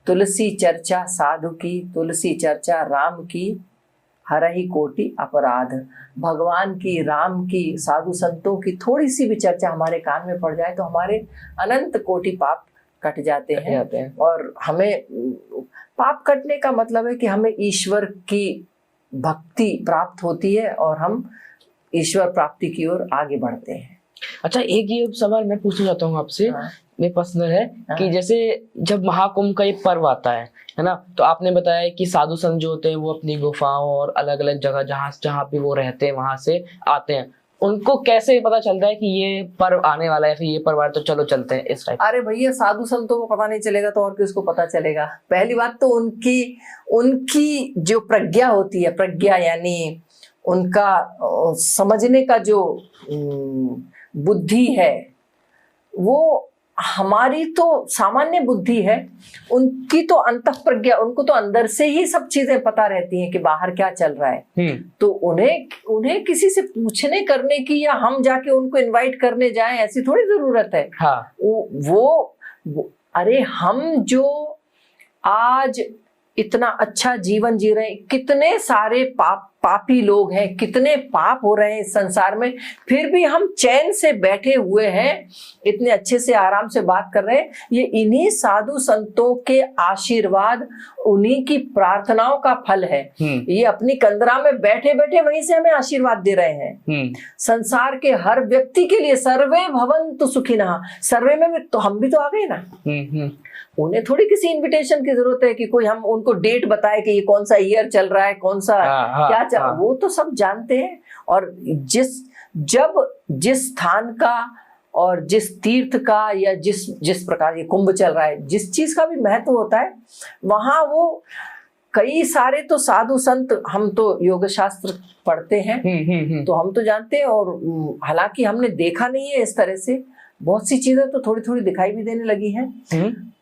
तुलसी चर्चा साधु की, तुलसी चर्चा राम की, हरहि कोटि अपराध। भगवान की, राम की, साधु संतों की थोड़ी सी भी चर्चा हमारे कान में पड़ जाए तो हमारे अनंत कोटि पाप कट जाते हैं। और हमें पाप कटने का मतलब है कि हमें ईश्वर की भक्ति प्राप्त होती है और हम ईश्वर प्राप्ति की ओर आगे बढ़ते हैं। अच्छा, एक ये सवाल मैं पूछना चाहता हूँ आपसे, मेरे पर्सनल है कि जैसे जब महाकुंभ का ये पर्व आता है ना, तो आपने बताया कि साधु संत जो होते हैं वो अपनी गुफाओं और अलग अलग जगह जहाँ पे वो रहते हैं वहां से आते हैं, उनको कैसे पता चलता है कि ये पर्व आने वाला है, फिर ये पर्व तो चलो चलते हैं इस टाइप? अरे भैया, साधु संतों को पता नहीं चलेगा तो और किसको पता चलेगा? पहली बात तो उनकी जो प्रज्ञा होती है, प्रज्ञा यानी उनका समझने का जो बुद्धि है, वो हमारी तो सामान्य बुद्धि है, उनकी तो अंतः प्रज्ञा, उनको तो अंदर से ही सब चीजें पता रहती हैं कि बाहर क्या चल रहा है। तो उन्हें किसी से पूछने करने की या हम जाके उनको इनवाइट करने जाएं, ऐसी थोड़ी जरूरत है। हाँ। वो अरे हम जो आज इतना अच्छा जीवन जी रहे हैं, कितने सारे पापी लोग हैं, कितने पाप हो रहे हैं इस संसार में, फिर भी हम चैन से बैठे हुए हैं, इतने अच्छे से आराम से बात कर रहे हैं। ये इन्हीं साधु संतों के आशीर्वाद, उन्हीं की प्रार्थनाओं का फल है। ये अपनी कंदरा में बैठे बैठे वहीं से हमें आशीर्वाद दे रहे हैं। संसार के हर व्यक्ति के लिए सर्वे भवन्तु सुखिनः, सर्वे में तो हम भी तो आ गए ना। उन्हें थोड़ी किसी इनविटेशन की जरूरत है कि कोई हम उनको डेट बताए कि ये कौन सा ईयर चल रहा है, कौन सा क्या चल, वो तो सब जानते हैं। और जिस स्थान का और जिस तीर्थ का या जिस प्रकार ये कुंभ चल रहा है, जिस चीज का भी महत्व होता है, वहां वो कई सारे तो साधु संत, हम तो योग शास्त्र पढ़ते हैं तो हम तो जानते हैं, और हालांकि हमने देखा नहीं है इस तरह से, बहुत सी चीजें तो थोड़ी थोड़ी दिखाई भी देने लगी हैं।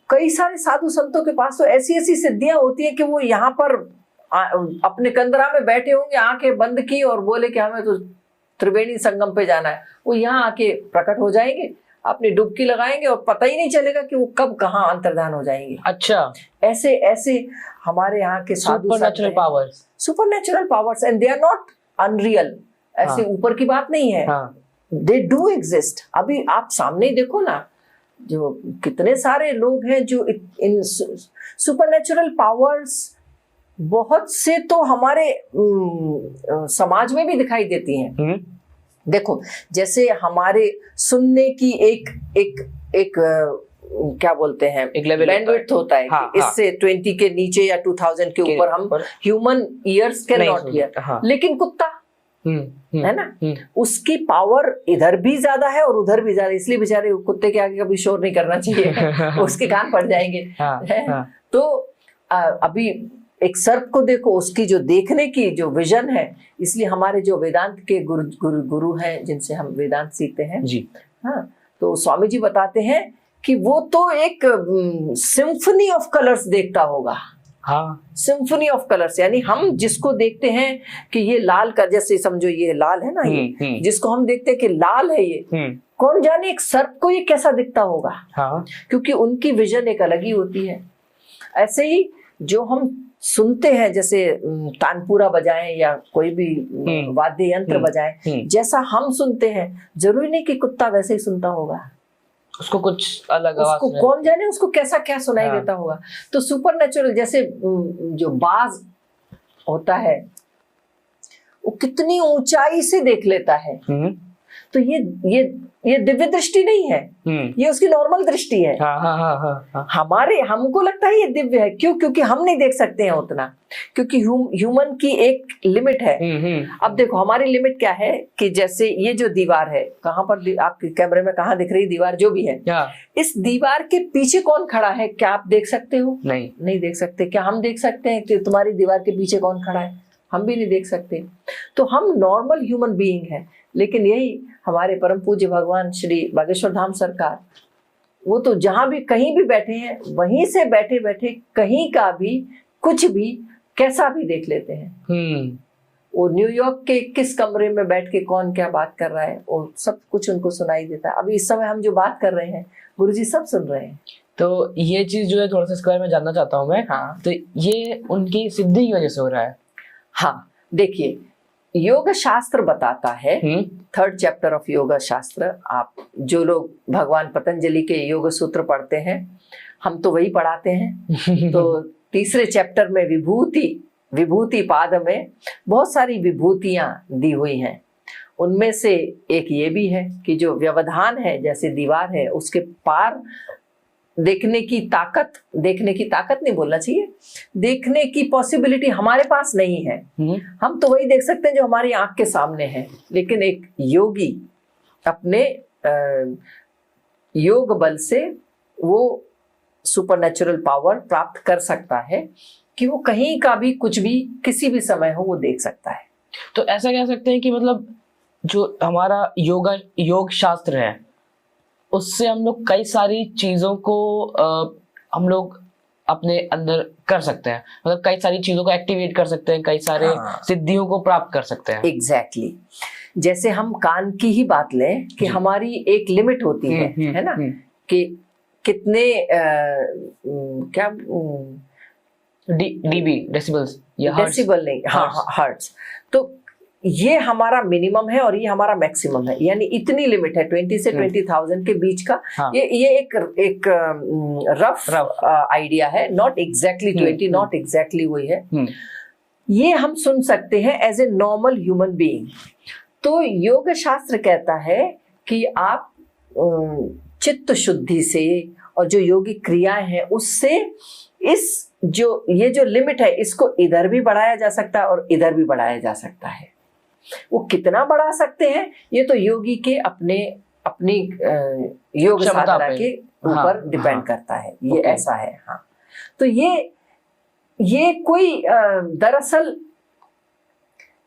कई सारे साधु संतों के पास तो ऐसी ऐसी सिद्धियां होती है कि वो यहाँ पर अपने कंदरा में बैठे होंगे, आंखें बंद की और बोले कि हमें तो त्रिवेणी संगम पे जाना है, वो यहाँ आके प्रकट हो जाएंगे, अपनी डुबकी लगाएंगे और पता ही नहीं चलेगा कि वो कब कहाँ अंतर्धान हो जाएंगे। अच्छा, ऐसे ऐसे हमारे यहाँ के साधु supernatural powers, and they are not unreal. ऐसे ऊपर की बात नहीं है, दे डू एग्जिस्ट। अभी आप सामने ही देखो ना, जो कितने सारे लोग हैं जो इन सुपरनैचुरल पावर्स, बहुत से तो हमारे समाज में भी दिखाई देती हैं। देखो, जैसे हमारे सुनने की एक क्या बोलते हैं, एक बैंडविड्थ होता है कि इससे 20 के नीचे या 2000 के ऊपर हम human ears can not here. लेकिन कुत्ता है ना, उसकी पावर इधर भी ज्यादा है और उधर भी ज्यादा, इसलिए बेचारे कुत्ते के आगे कभी शोर नहीं करना चाहिए उसके कान पड़ जाएंगे। तो अभी एक सर्प को देखो, उसकी जो देखने की जो विजन है, इसलिए हमारे जो वेदांत के गुरु हैं, जिनसे हम वेदांत सीखते हैं जी, हाँ, तो स्वामी जी बताते हैं कि वो तो एक सिम्फनी ऑफ कलर्स देखता होगा। हाँ, सिम्फनी ऑफ कलर्स, यानी हम जिसको देखते हैं कि ये लाल का, जैसे समझो ये लाल है ना, ये जिसको हम देखते हैं कि लाल है, ये कौन जाने एक सर्प को ये कैसा दिखता होगा। हाँ, क्योंकि उनकी विजन एक अलग ही होती है। ऐसे ही जो हम सुनते हैं, जैसे तानपुरा बजाएं या कोई भी वाद्य यंत्र बजाएं, जैसा हम सुनते हैं, जरूरी नहीं कि कुत्ता वैसे ही सुनता होगा, उसको कुछ अलग आवाज, उसको कौन जाने उसको कैसा क्या सुनाई देता होगा। तो सुपरनैचुरल, जैसे जो बाज होता है वो कितनी ऊंचाई से देख लेता है, तो ये दिव्य दृष्टि नहीं है, ये उसकी नॉर्मल दृष्टि है। हमको लगता है ये दिव्य है, क्यों? क्योंकि हम नहीं देख सकते हैं उतना, क्योंकि ह्यूमन की एक लिमिट है। अब देखो हमारी लिमिट क्या है कि जैसे ये जो दीवार है, कहाँ पर आपके कैमरे में कहाँ दिख रही दीवार, जो भी है, इस दीवार के पीछे कौन खड़ा है, क्या आप देख सकते हो? नहीं देख सकते। क्या हम देख सकते हैं कि तुम्हारी दीवार के पीछे कौन खड़ा है? हम भी नहीं देख सकते। तो हम नॉर्मल ह्यूमन बीइंग है, लेकिन यही हमारे परम पूज्य भगवान श्री बागेश्वर धाम सरकार, वो तो जहां भी कहीं भी बैठे हैं, वहीं से बैठे बैठे कहीं का भी कुछ भी कैसा भी देख लेते हैं। वो न्यूयॉर्क के किस कमरे में बैठ के कौन क्या बात कर रहा है वो सब कुछ उनको सुनाई देता है। अभी इस समय हम जो बात कर रहे हैं गुरुजी सब सुन रहे हैं। तो ये चीज जो है थोड़ा सा इसके बारे में जानना चाहता हूँ मैं। हाँ, तो ये उनकी सिद्धि की वजह से हो रहा है। हाँ देखिए, योग शास्त्र बताता है, 3rd चैप्टर ऑफ योग शास्त्र, आप जो लोग भगवान पतंजलि के योग सूत्र पढ़ते हैं, हम तो वही पढ़ाते हैं। तो 3रे चैप्टर में विभूति पाद में बहुत सारी विभूतियां दी हुई हैं। उनमें से एक ये भी है कि जो व्यवधान है, जैसे दीवार है, उसके पार देखने की ताकत नहीं बोलना चाहिए, देखने की पॉसिबिलिटी हमारे पास नहीं है। हम तो वही देख सकते हैं जो हमारी आंख के सामने है। लेकिन एक योगी अपने योग बल से वो सुपरनेचुरल पावर प्राप्त कर सकता है कि वो कहीं का भी कुछ भी किसी भी समय हो वो देख सकता है। तो ऐसा कह सकते हैं कि मतलब जो हमारा योग शास्त्र है उससे हम लोग कई सारी चीजों को हम लोग अपने अंदर कर सकते हैं, मतलब कई सारी चीजों को एक्टिवेट कर सकते हैं, कई सारे सिद्धियों को प्राप्त कर सकते हैं। एग्जैक्टली जैसे हम कान की ही बात लें कि हमारी एक लिमिट होती है ना, कि कितने क्या डीबी डेसिबल्स या डेसिबल नहीं, हाँ हर्ट्ज। तो ये हमारा मिनिमम है और ये हमारा मैक्सिमम है, यानी इतनी लिमिट है 20 से 20,000 के बीच का। ये एक रफ आइडिया है, नॉट एग्जैक्टली 20, नॉट एग्जैक्टली वही है। ये हम सुन सकते हैं as a normal human being. तो योग शास्त्र कहता है कि आप चित्त शुद्धि से और जो योगिक क्रियाएं हैं उससे ये जो लिमिट है इसको इधर भी बढ़ाया जा सकता है और इधर भी बढ़ाया जा सकता है। वो कितना बढ़ा सकते हैं ये तो योगी के अपनी योग साधना के ऊपर डिपेंड करता है। ये ऐसा है। हाँ, तो ये कोई दरअसल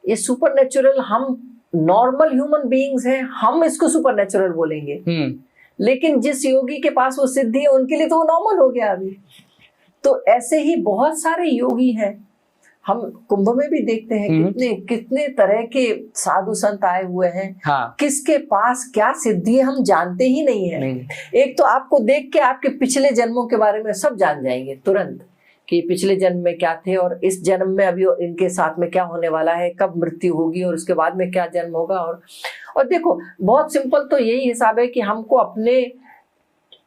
ये सुपरनेचुरल, हम नॉर्मल ह्यूमन बीइंग्स हैं, हम इसको सुपरनेचुरल बोलेंगे। लेकिन जिस योगी के पास वो सिद्धि है उनके लिए तो वो नॉर्मल हो गया अभी। तो ऐसे ही बहुत सारे योगी हैं, हम कुंभ में भी देखते हैं कितने तरह के साधु संत आए हुए हैं। किसके पास क्या सिद्धि है हम जानते ही नहीं है। एक तो आपको देख के आपके पिछले जन्मों के बारे में सब जान जाएंगे तुरंत, कि पिछले जन्म में क्या थे और इस जन्म में अभी इनके साथ में क्या होने वाला है, कब मृत्यु होगी और उसके बाद में क्या जन्म होगा। और देखो बहुत सिंपल तो यही हिसाब है कि हमको अपने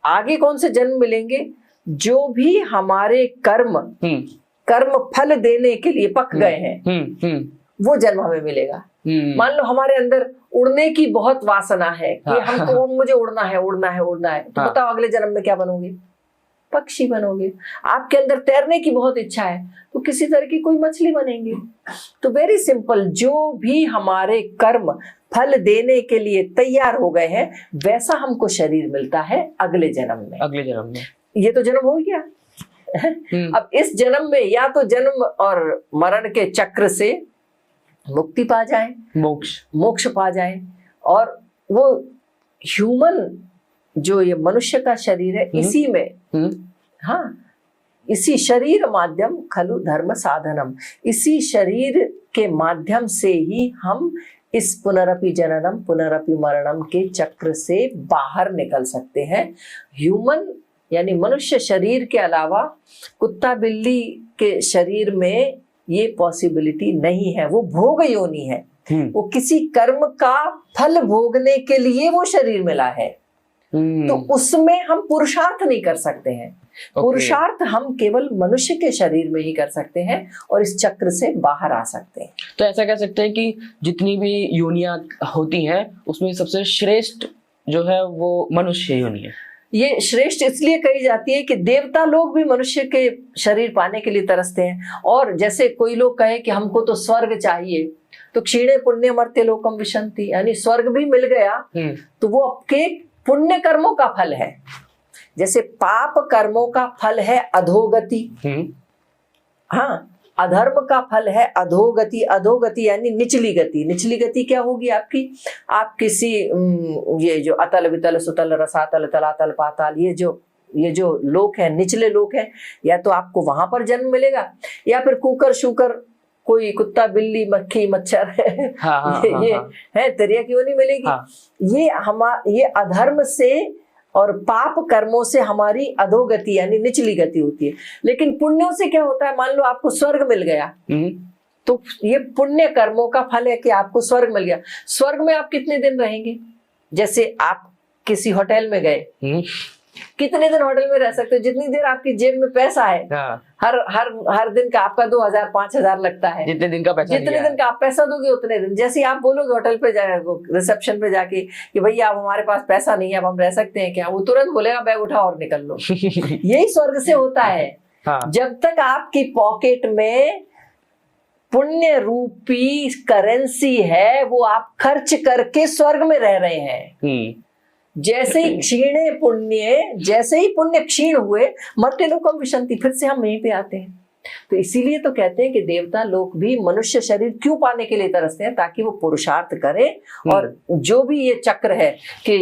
आगे कौन से जन्म मिलेंगे, जो भी हमारे कर्म फल देने के लिए पक गए हैं वो जन्म हमें मिलेगा। मान लो हमारे अंदर उड़ने की बहुत वासना है कि हमको मुझे उड़ना है, तो बताओ अगले जन्म में क्या बनोगे? पक्षी बनोगे। आपके अंदर तैरने की बहुत इच्छा है तो किसी तरह की कोई मछली बनेंगे। तो वेरी सिंपल, जो भी हमारे कर्म फल देने के लिए तैयार हो गए हैं वैसा हमको शरीर मिलता है अगले जन्म में। ये तो जन्म हो गया। अब इस जन्म में या तो जन्म और मरण के चक्र से मुक्ति पा जाए, मोक्ष पा जाए, और वो ह्यूमन जो ये मनुष्य का शरीर है इसी में इसी शरीर माध्यम खलु धर्म साधनम, इसी शरीर के माध्यम से ही हम इस पुनरपि जननम पुनरपि मरणम के चक्र से बाहर निकल सकते हैं। ह्यूमन यानी मनुष्य शरीर के अलावा कुत्ता बिल्ली के शरीर में ये पॉसिबिलिटी नहीं है। वो भोग योनि है, वो किसी कर्म का फल भोगने के लिए वो शरीर मिला है। तो उसमें हम पुरुषार्थ नहीं कर सकते हैं। पुरुषार्थ हम केवल मनुष्य के शरीर में ही कर सकते हैं और इस चक्र से बाहर आ सकते हैं। तो ऐसा कह सकते हैं कि जितनी भी योनियां होती हैं उसमें सबसे श्रेष्ठ जो है वो मनुष्य योनि है। ये श्रेष्ठ इसलिए कही जाती है कि देवता लोग भी मनुष्य के शरीर पाने के लिए तरसते हैं। और जैसे कोई लोग कहे कि हमको तो स्वर्ग चाहिए, तो क्षीणे पुण्य मर्त्य लोकम विशन्ति, यानी स्वर्ग भी मिल गया तो वो आपके पुण्य कर्मों का फल है। जैसे पाप कर्मों का फल है अधोगति, अधर्म का फल है अधोगति। अधोगति यानी निचली गति। निचली गति क्या होगी आपकी? आप किसी ये जो अतल वितल सुतल रसातल तलातल पाताल ये जो लोक है, निचले लोक है, या तो आपको वहां पर जन्म मिलेगा या फिर कुकर शुकर कोई कुत्ता बिल्ली मक्खी मच्छर है, हाँ, ये है, दरिया क्यों नहीं मिलेगी? हाँ। ये अधर्म से और पाप कर्मों से हमारी अधोगति यानी निचली गति होती है। लेकिन पुण्यों से क्या होता है? मान लो आपको स्वर्ग मिल गया, तो ये पुण्य कर्मों का फल है कि आपको स्वर्ग मिल गया। स्वर्ग में आप कितने दिन रहेंगे? जैसे आप किसी होटल में गए, कितने दिन होटल में रह सकते हो? जितनी देर आपकी जेब में पैसा है। हर दिन का आपका 2000 5000 लगता है, जितने दिन का आप पैसा दोगे उतने दिन। जैसे आप बोलोगे होटल पे रिसेप्शन पे जाके कि भैया अब हमारे पास पैसा नहीं है, अब हम रह सकते हैं क्या? वो तुरंत बोलेगा बैग उठाओ और निकल लो। यही स्वर्ग से होता है। जब तक आपकी पॉकेट में पुण्य रूपी करेंसी है, वो आप खर्च करके स्वर्ग में रह रहे हैं। जैसे ही जैसे ही पुण्य क्षीण हुए, मर्त्य लोकम विशन्ति, फिर से हम यहीं पे आते हैं। तो इसीलिए तो कहते हैं कि देवता लोग भी मनुष्य शरीर क्यों पाने के लिए तरसते हैं? ताकि वो पुरुषार्थ करें और जो भी ये चक्र है कि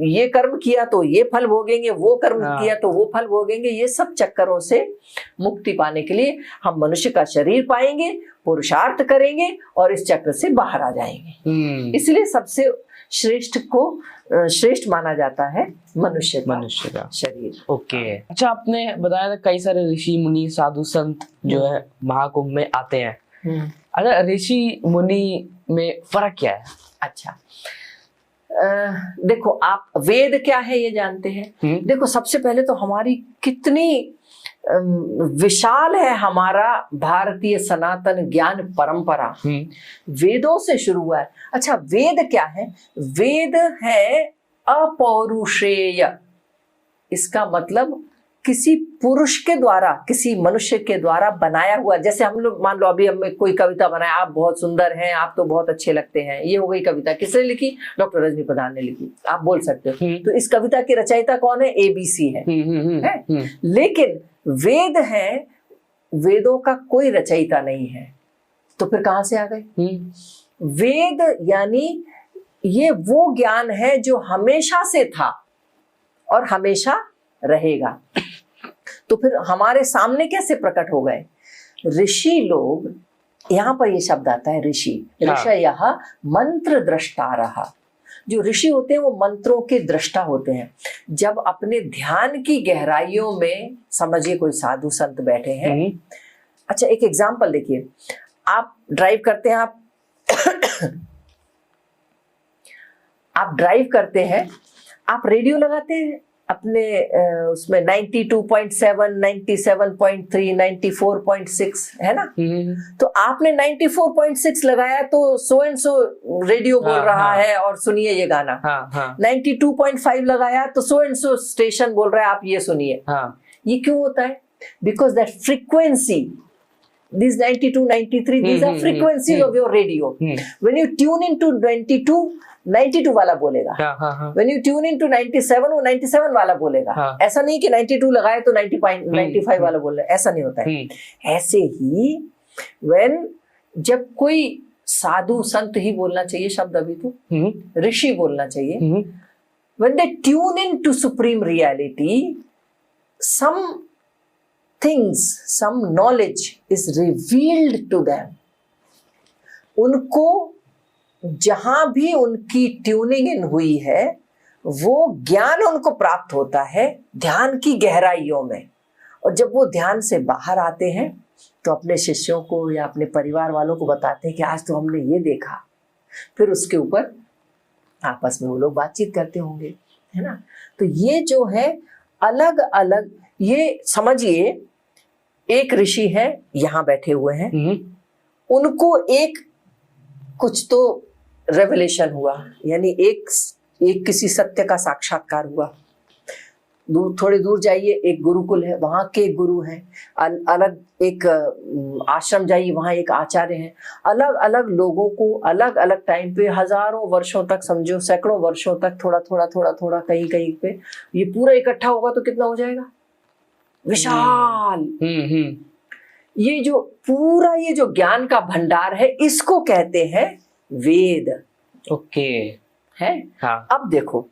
ये कर्म किया तो ये फल भोगेंगे, वो कर्म किया तो वो फल भोगेंगे, ये सब चक्करों से मुक्ति पाने के लिए हम मनुष्य का शरीर पाएंगे, पुरुषार्थ करेंगे और इस चक्र से बाहर आ जाएंगे। इसलिए सबसे श्रेष्ठ माना जाता है मनुष्य का शरीर। ओके। अच्छा, आपने बताया था कई सारे ऋषि मुनि साधु संत जो है महाकुंभ में आते हैं। अच्छा, ऋषि मुनि में फर्क क्या है? अच्छा, देखो, आप वेद क्या है ये जानते हैं? देखो, सबसे पहले तो हमारी कितनी विशाल है हमारा भारतीय सनातन ज्ञान परंपरा, वेदों से शुरू हुआ है। अच्छा, वेद क्या है? वेद है अपौरुषेय। इसका मतलब किसी पुरुष के द्वारा, किसी मनुष्य के द्वारा बनाया हुआ। जैसे हम लोग मान लो अभी हमने कोई कविता बनाया, आप बहुत सुंदर हैं, आप तो बहुत अच्छे लगते हैं, ये हो गई कविता। किसने लिखी? डॉक्टर रजनी प्रधान ने लिखी। आप बोल सकते हो तो इस कविता की रचयिता कौन है? ABC है। लेकिन वेद है, वेदों का कोई रचयिता नहीं है, तो फिर कहां से आ गए? वेद यानी ये वो ज्ञान है जो हमेशा से था और हमेशा रहेगा। तो फिर हमारे सामने कैसे प्रकट हो गए? ऋषि लोग, यहां पर ये शब्द आता है ऋषि, ऋषयः मंत्र दृष्टा रहा। जो ऋषि होते हैं वो मंत्रों के दृष्टा होते हैं। जब अपने ध्यान की गहराइयों में, समझिए कोई साधु संत बैठे हैं। अच्छा, एक एग्जाम्पल देखिए, आप ड्राइव करते हैं, आप ड्राइव करते हैं, आप रेडियो लगाते हैं अपने उसमें 92.7, 97.3, 94.6 है ना? तो आपने 94.6 लगाया तो सो एंड सो रेडियो बोल रहा है और सुनिए ये गाना। 92.5 लगाया तो सो एंड सो स्टेशन बोल रहा है, आप ये सुनिए। ये क्यों होता है? Because that frequency, these 92, 93, these are frequencies of your radio. When you tune into 22, 92 वाला बोलेगा। When you tune into 97, वो 97 वाला बोलेगा। ऐसा नहीं कि 92 लगाए तो 95 वाला बोल रहा है, ऐसा नहीं होता है। ऐसे ही जब कोई साधु संत ही बोलना चाहिए शब्द, अभी तो ऋषि बोलना चाहिए। When they tune into supreme reality, some knowledge is revealed to them. उनको जहां भी उनकी ट्यूनिंग इन हुई है, वो ज्ञान उनको प्राप्त होता है ध्यान की गहराइयों में। और जब वो ध्यान से बाहर आते हैं तो अपने शिष्यों को या अपने परिवार वालों को बताते हैं कि आज तो हमने ये देखा। फिर उसके ऊपर आपस में वो लोग बातचीत करते होंगे, है ना? तो ये जो है अलग अलग, ये समझिए एक ऋषि है, यहां बैठे हुए हैं, उनको एक कुछ तो रेवलेशन हुआ, यानी एक किसी सत्य का साक्षात्कार हुआ। थोड़ी दूर जाइए, एक गुरुकुल है, वहां के एक गुरु हैं। अलग एक आश्रम जाइए, वहां एक आचार्य हैं। अलग अलग लोगों को अलग अलग टाइम पे, हजारों वर्षों तक, समझो सैकड़ों वर्षों तक, थोड़ा थोड़ा कहीं कहीं पे ये पूरा इकट्ठा होगा तो कितना हो जाएगा? विशाल। ये जो पूरा ये जो ज्ञान का भंडार है, इसको कहते हैं वेद। ओके। है। अब देखो,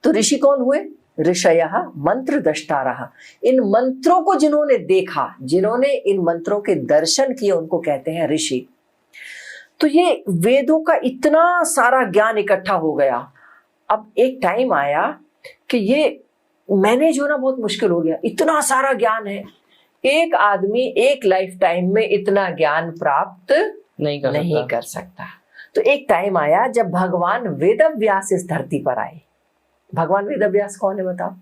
तो ऋषि कौन हुए? ऋषयः मंत्र दष्टारः। इन मंत्रों को जिन्होंने देखा, जिन्होंने इन मंत्रों के दर्शन किए, उनको कहते हैं ऋषि। तो ये वेदों का इतना सारा ज्ञान इकट्ठा हो गया। अब एक टाइम आया कि ये मैनेज होना बहुत मुश्किल हो गया, इतना सारा ज्ञान है, एक आदमी एक लाइफ टाइम में इतना ज्ञान प्राप्त नहीं कर सकता। तो एक टाइम आया जब भगवान वेदव्यास इस धरती पर आए। भगवान वेदव्यास कौन है बताओ?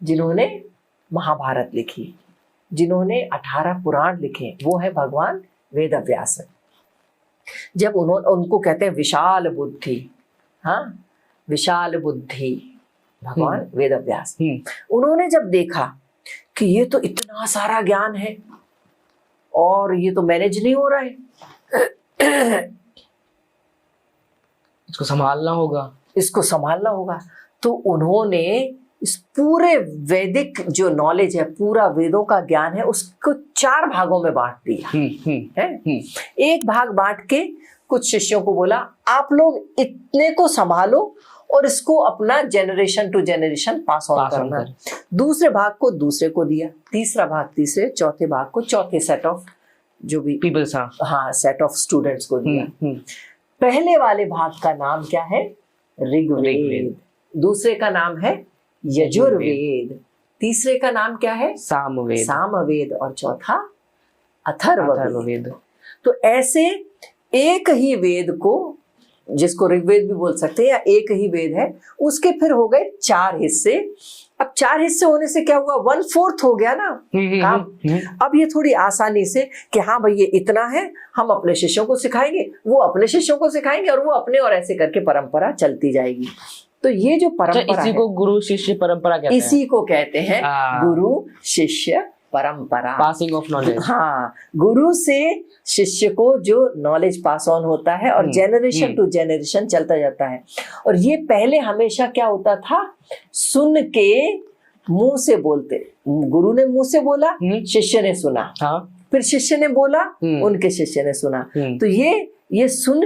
जिन्होंने महाभारत लिखी, जिन्होंने 18 पुराण लिखे, वो है भगवान वेदव्यास। जब उनको कहते हैं विशाल बुद्धि, हाँ, विशाल बुद्धि भगवान वेदव्यास। उन्होंने जब देखा कि ये तो इतना सारा ज्ञान है और ये तो मैनेज नहीं हो रहा है, इसको संभालना होगा, तो उन्होंने इस पूरे वैदिक जो नॉलेज है, पूरा वेदों का ज्ञान है, उसको 4 भागों में बांट दिया है। एक भाग बांट के कुछ शिष्यों को बोला, आप लोग इतने को संभालो और इसको अपना generation to generation pass on करना। दूसरे भाग को दूसरे को दिया, तीसरा भाग तीसरे, चौथे भाग को चौथे सेट ऑफ जो भी पीपल्स, हाँ, सेट ऑफ स्टूडेंट्स को दिया। पहले वाले भाग का नाम क्या है? ऋग्वेद। दूसरे का नाम है यजुर्वेद। तीसरे का नाम क्या है? सामवेद। और चौथा अथर्ववेद। तो ऐसे एक ही वेद को, जिसको ऋग्वेद भी बोल सकते हैं, या एक ही वेद है, उसके फिर हो गए 4 हिस्से। अब 4 हिस्से होने से क्या हुआ? 1/4 हो गया ना काम। अब ये थोड़ी आसानी से कि हाँ भाई ये इतना है, हम अपने शिष्यों को सिखाएंगे, वो अपने शिष्यों को सिखाएंगे, और वो अपने, और ऐसे करके परंपरा चलती जाएगी। तो ये जो परंपरा इसी को गुरु शिष्य परंपरा कहते हैं। इसी को कहते हैं गुरु शिष्य परंपरा, पासिंग ऑफ नॉलेज। हाँ, गुरु से शिष्य को जो नॉलेज पास ऑन होता है और जनरेशन टू जनरेशन चलता जाता है। और ये पहले हमेशा क्या होता था? सुन के मुंह से बोलते, गुरु ने मुंह से बोला, शिष्य ने सुना, फिर शिष्य ने बोला, उनके शिष्य ने सुना। तो ये सुन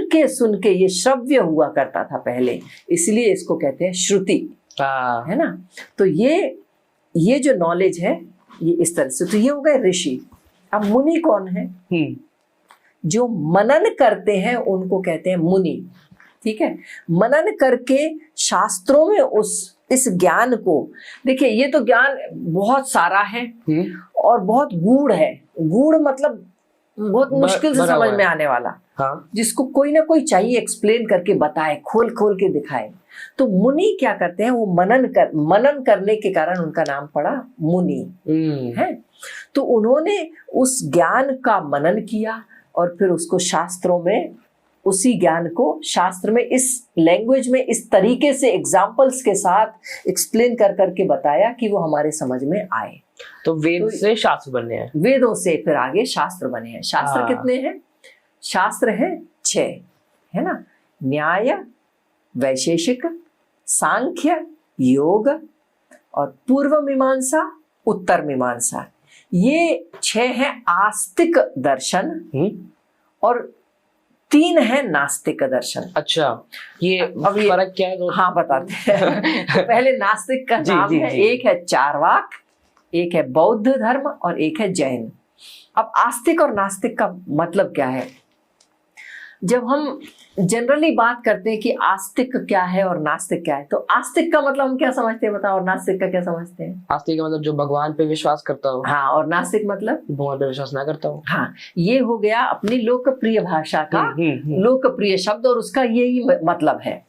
के ये श्रव्य हुआ करता था पहले, इसलिए इसको कहते हैं श्रुति, है ना। तो ये जो नॉलेज है ये इस तरह से। तो ये हो गए ऋषि। अब मुनि कौन है? जो मनन करते हैं उनको कहते हैं मुनि। ठीक है, मनन करके शास्त्रों में इस ज्ञान को, देखिए ये तो ज्ञान बहुत सारा है और बहुत गूढ़ है। गूढ़ मतलब बहुत मुश्किल से समझ में आने वाला, जिसको कोई ना कोई चाहिए एक्सप्लेन करके बताए, खोल के दिखाए। तो मुनि क्या करते हैं? वो मनन करने के कारण उनका नाम पड़ा मुनि है। तो उन्होंने उस ज्ञान का मनन किया और फिर उसको शास्त्रों में, उसी ज्ञान को शास्त्र में इस लैंग्वेज में इस तरीके से एग्जाम्पल्स के साथ एक्सप्लेन करके बताया कि वो हमारे समझ में आए। तो वेद से शास्त्र बने हैं, वेदों से फिर आगे शास्त्र बने हैं। शास्त्र कितने हैं? शास्त्र है 6, है ना। न्याय, वैशेषिक, सांख्य, योग और पूर्व मीमांसा, उत्तर मीमांसा। ये 6 है आस्तिक दर्शन और 3 है नास्तिक दर्शन। अच्छा, ये फर्क क्या है? हाँ बताते हैं। तो पहले नास्तिक का नाम है, एक है चार्वाक, एक है बौद्ध धर्म और एक है जैन। अब आस्तिक और नास्तिक का मतलब क्या है? जब हम जनरली बात करते हैं कि आस्तिक क्या है और नास्तिक क्या है, तो आस्तिक का मतलब हम क्या समझते हैं बताओ, और नास्तिक का क्या समझते हैं? आस्तिक का मतलब जो भगवान पे विश्वास करता हो। हाँ, और नास्तिक मतलब भगवान पे विश्वास ना करता हो। हाँ, ये हो गया अपनी लोकप्रिय भाषा का लोकप्रिय शब्द और उसका यही मतलब है।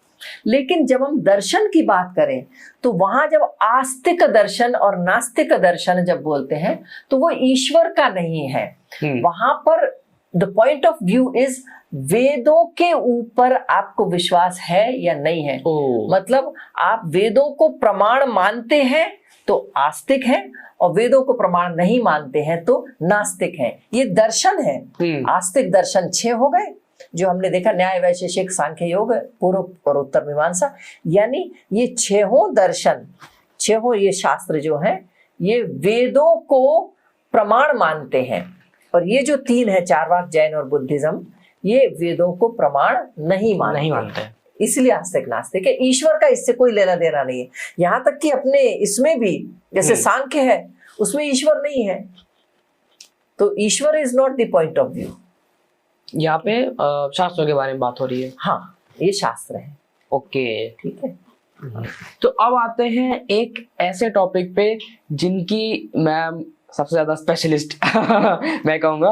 लेकिन जब हम दर्शन की बात करें तो वहां जब आस्तिक दर्शन और नास्तिक दर्शन जब बोलते हैं तो वो ईश्वर का नहीं है। वहां पर the point of view is वेदों के ऊपर आपको विश्वास है या नहीं है। मतलब आप वेदों को प्रमाण मानते हैं तो आस्तिक है और वेदों को प्रमाण नहीं मानते हैं तो नास्तिक है। ये दर्शन है। आस्तिक दर्शन 6 हो गए जो हमने देखा, न्याय, वैशेषिक, सांख्य, योग, पूर्व और उत्तर मीमांसा। यानी ये 6 दर्शन, 6 ये शास्त्र जो हैं ये वेदों को प्रमाण मानते हैं। और ये जो 3 है चार्वाक, जैन और बुद्धिज्म, ये वेदों को प्रमाण नहीं मानते। इसलिए आस्तिक नास्तिक है। ईश्वर का इससे कोई लेना देना नहीं है। यहाँ तक कि अपने इसमें भी जैसे सांख्य है उसमें ईश्वर नहीं है, तो Ishwar is not the point of view. यहाँ पे शास्त्रों के बारे में बात हो रही है। हाँ, ये शास्त्र है। ओके, ठीक है। तो अब आते हैं एक ऐसे टॉपिक पे जिनकी मैम सबसे ज्यादा स्पेशलिस्ट मैं कहूँगा।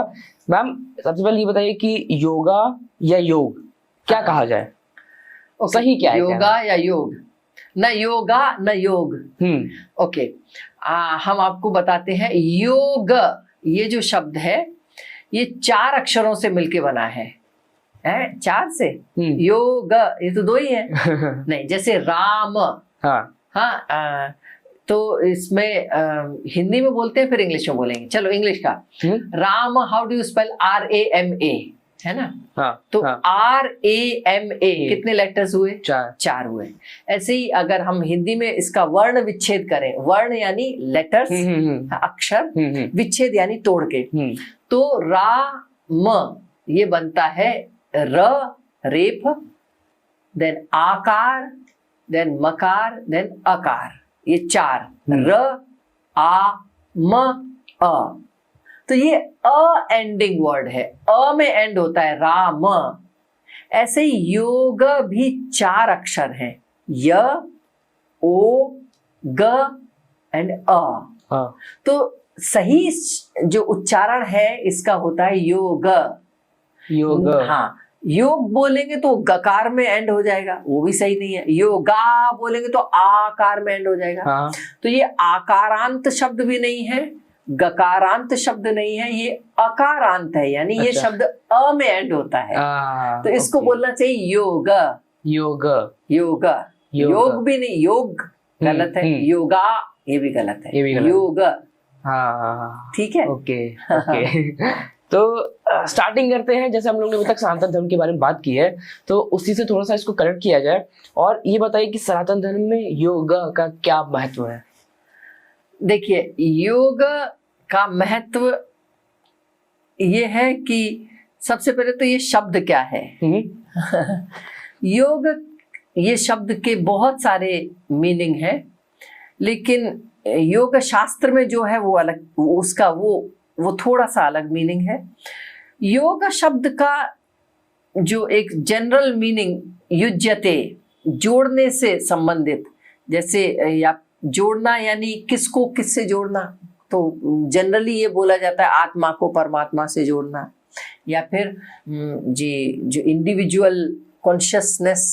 मैम सबसे पहले ये बताइए कि योगा या योग क्या कहा जाए? सही क्या है? योगा या योग? न योगा न योग। ओके, हम आपको बताते हैं। योग ये जो शब्द है ये 4 अक्षरों से मिलके बना है 4 से। योग ये तो 2 ही है। नहीं, जैसे राम। हाँ, तो इसमें हिंदी में बोलते हैं फिर इंग्लिश में बोलेंगे। चलो इंग्लिश का। Ram, how do you spell? RAMA, है ना? हाँ, तो हाँ। RAMA कितने लेटर्स हुए? 4 हुए। ऐसे ही अगर हम हिंदी में इसका वर्ण विच्छेद करें, वर्ण यानी लेटर्स, अक्षर, विच्छेद यानी तोड़ के, तो राम ये बनता है र, रेफ, देन आकार, देन मकार, देन अकार। ये 4 र, आ, म, अ। तो ये अ एंडिंग वर्ड है, अ में एंड होता है राम। ऐसे ही योग भी 4 अक्षर हैं, य, ओ, ग एंड अ। तो सही जो उच्चारण है इसका होता है योग। हाँ, योग बोलेंगे तो गकार में एंड हो जाएगा, वो भी सही नहीं है। योगा बोलेंगे तो आकार में एंड हो जाएगा। तो ये आकारांत शब्द भी नहीं है, गकारांत शब्द नहीं है, ये अकारांत है, यानी ये शब्द अ में एंड होता है। तो इसको बोलना चाहिए योग। योग, योग, योग भी नहीं, योग गलत है, योगा ये भी गलत है, योग। ठीक है। ओके। तो स्टार्टिंग करते हैं। जैसे हम लोग ने अभी तक सनातन धर्म के बारे में बात की है, तो उसी से थोड़ा सा इसको करेक्ट किया जाए और ये बताइए कि सनातन धर्म में योगा का क्या महत्व है? देखिए, योग का महत्व ये है कि सबसे पहले तो ये शब्द क्या है। योग ये शब्द के बहुत सारे मीनिंग है, लेकिन योग शास्त्र में जो है वो अलग, उसका वो थोड़ा सा अलग मीनिंग है। योग शब्द का जो एक जनरल मीनिंग युज्यते, जोड़ने से संबंधित, जैसे या जोड़ना यानी किसको किससे जोड़ना, तो जनरली ये बोला जाता है आत्मा को परमात्मा से जोड़ना, या फिर जो इंडिविजुअल कॉन्शियसनेस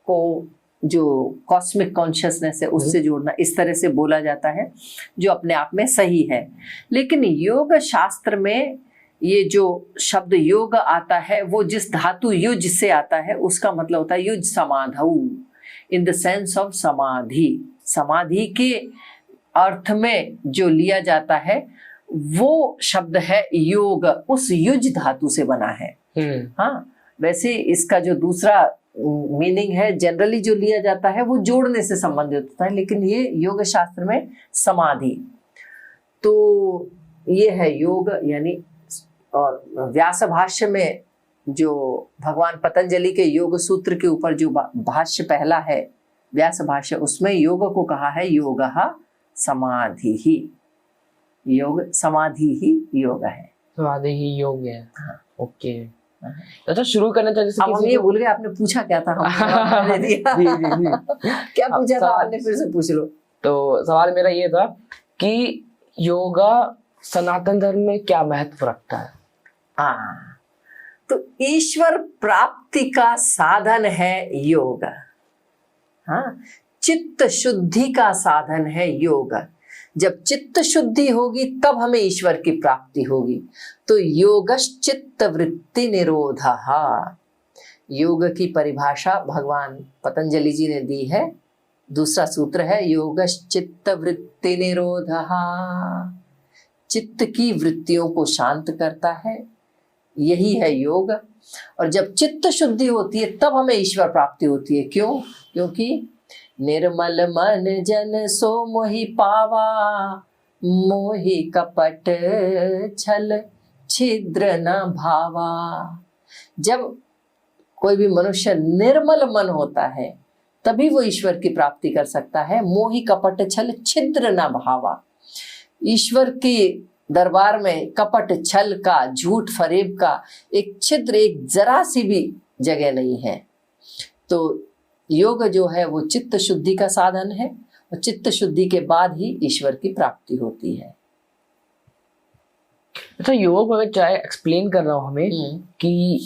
को जो कॉस्मिक कॉन्शियसनेस है उससे जोड़ना, इस तरह से बोला जाता है, जो अपने आप में सही है। लेकिन योग शास्त्र में ये जो शब्द योग आता है वो जिस धातु युज से आता है उसका मतलब होता है युज समाधौ, in the sense of samadhi. समाधि के अर्थ में जो लिया जाता है वो शब्द है योग, उस युज धातु से बना है। हाँ, वैसे इसका जो दूसरा मीनिंग है जनरली जो लिया जाता है वो जोड़ने से संबंधित होता है, लेकिन ये योग शास्त्र में समाधि। तो ये है योग यानी। और व्यास भाष्य में जो भगवान पतंजलि के योग सूत्र के ऊपर जो भाष्य पहला है व्यास भाष्य, उसमें योग को कहा है योगः समाधि ही। योग समाधि ही योग है, समाधि ही योग है। हाँ। ओके, अच्छा शुरू करना चाहिए। अब हम ये भूल गए, आपने पूछा क्या था? हमने दिया। जी। क्या पूछा था आपने? फिर से पूछ लो। तो सवाल मेरा ये था कि योगा सनातन धर्म में क्या महत्व रखता है? तो ईश्वर प्राप्ति का साधन है योग। हाँ, चित्त शुद्धि का साधन है योग। जब चित्त शुद्धि होगी तब हमें ईश्वर की प्राप्ति होगी। तो योगश्चित्त वृत्ति निरोधः, योग की परिभाषा भगवान पतंजलि जी ने दी है। दूसरा सूत्र है योगश्चित्त वृत्ति निरोधः, चित्त की वृत्तियों को शांत करता है, यही है योग। और जब चित्त शुद्धि होती है तब हमें ईश्वर प्राप्ति होती है। क्यों? क्योंकि निर्मल मन जन सो मोहि पावा, मोहि कपट छल छिद्र न भावा। जब कोई भी मनुष्य निर्मल मन होता है तभी वो ईश्वर की प्राप्ति कर सकता है। मोहि कपट छल छिद्र न भावा। ईश्वर के दरबार में कपट छल का, झूठ फरेब का एक छिद्र, एक जरा सी भी जगह नहीं है। तो योग जो है वो चित्त शुद्धि का साधन है और चित्त शुद्धि के बाद ही ईश्वर की प्राप्ति होती है। अच्छा, योग में चाहे एक्सप्लेन कर रहा हूँ हमें कि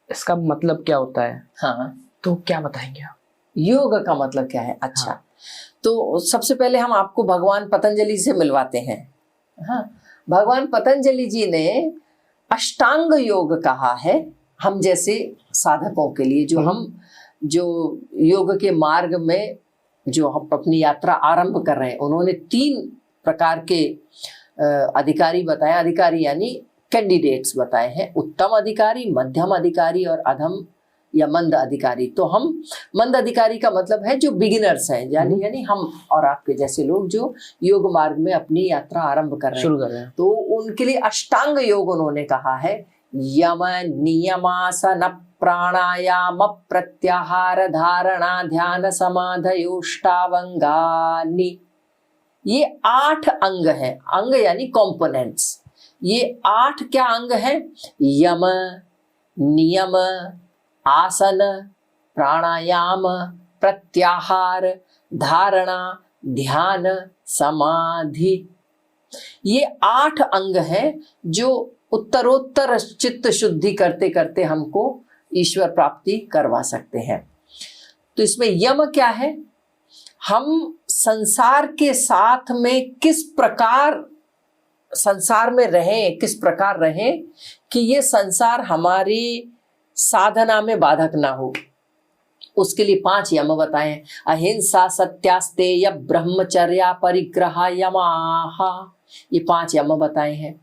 इसका मतलब क्या होता है, हाँ, तो क्या बताएंगे आप? योग का मतलब क्या है? अच्छा, तो सबसे पहले हम आपको भगवान पतंजलि से मिलवाते हैं। हाँ, भगवान पतंजलि जी ने अष्टांग योग कहा है हम जैसे साधकों के लिए, जो योग के मार्ग में जो हम अपनी यात्रा आरंभ कर रहे हैं। उन्होंने 3 प्रकार के अधिकारी बताए, अधिकारी यानी कैंडिडेट्स बताए हैं, उत्तम अधिकारी, मध्यम अधिकारी और अधम या मंद अधिकारी। तो हम मंद अधिकारी का मतलब है जो बिगिनर्स हैं, यानी हम और आपके जैसे लोग जो योग मार्ग में अपनी यात्रा आरंभ कर रहे हैं। तो उनके लिए अष्टांग योग उन्होंने कहा है, यम नियमासन प्राणायाम प्रत्याहार धारणा ध्यान समाधयोष्टावंगानि। ये 8 अंग हैं। अंग यानी कंपोनेंट्स। ये 8 क्या अंग हैं? यम, नियम, आसन, प्राणायाम, प्रत्याहार, धारणा, ध्यान, समाधि। ये 8 अंग हैं जो उत्तरोत्तर चित्त शुद्धि करते करते हमको ईश्वर प्राप्ति करवा सकते हैं। तो इसमें यम क्या है? हम संसार के साथ में किस प्रकार संसार में रहें, किस प्रकार रहें कि ये संसार हमारी साधना में बाधक ना हो। उसके लिए 5 यम बताए। अहिंसा, सत्यास्तेय, ब्रह्मचर्या, परिग्रह, यमाहा। ये 5 यम बताए हैं।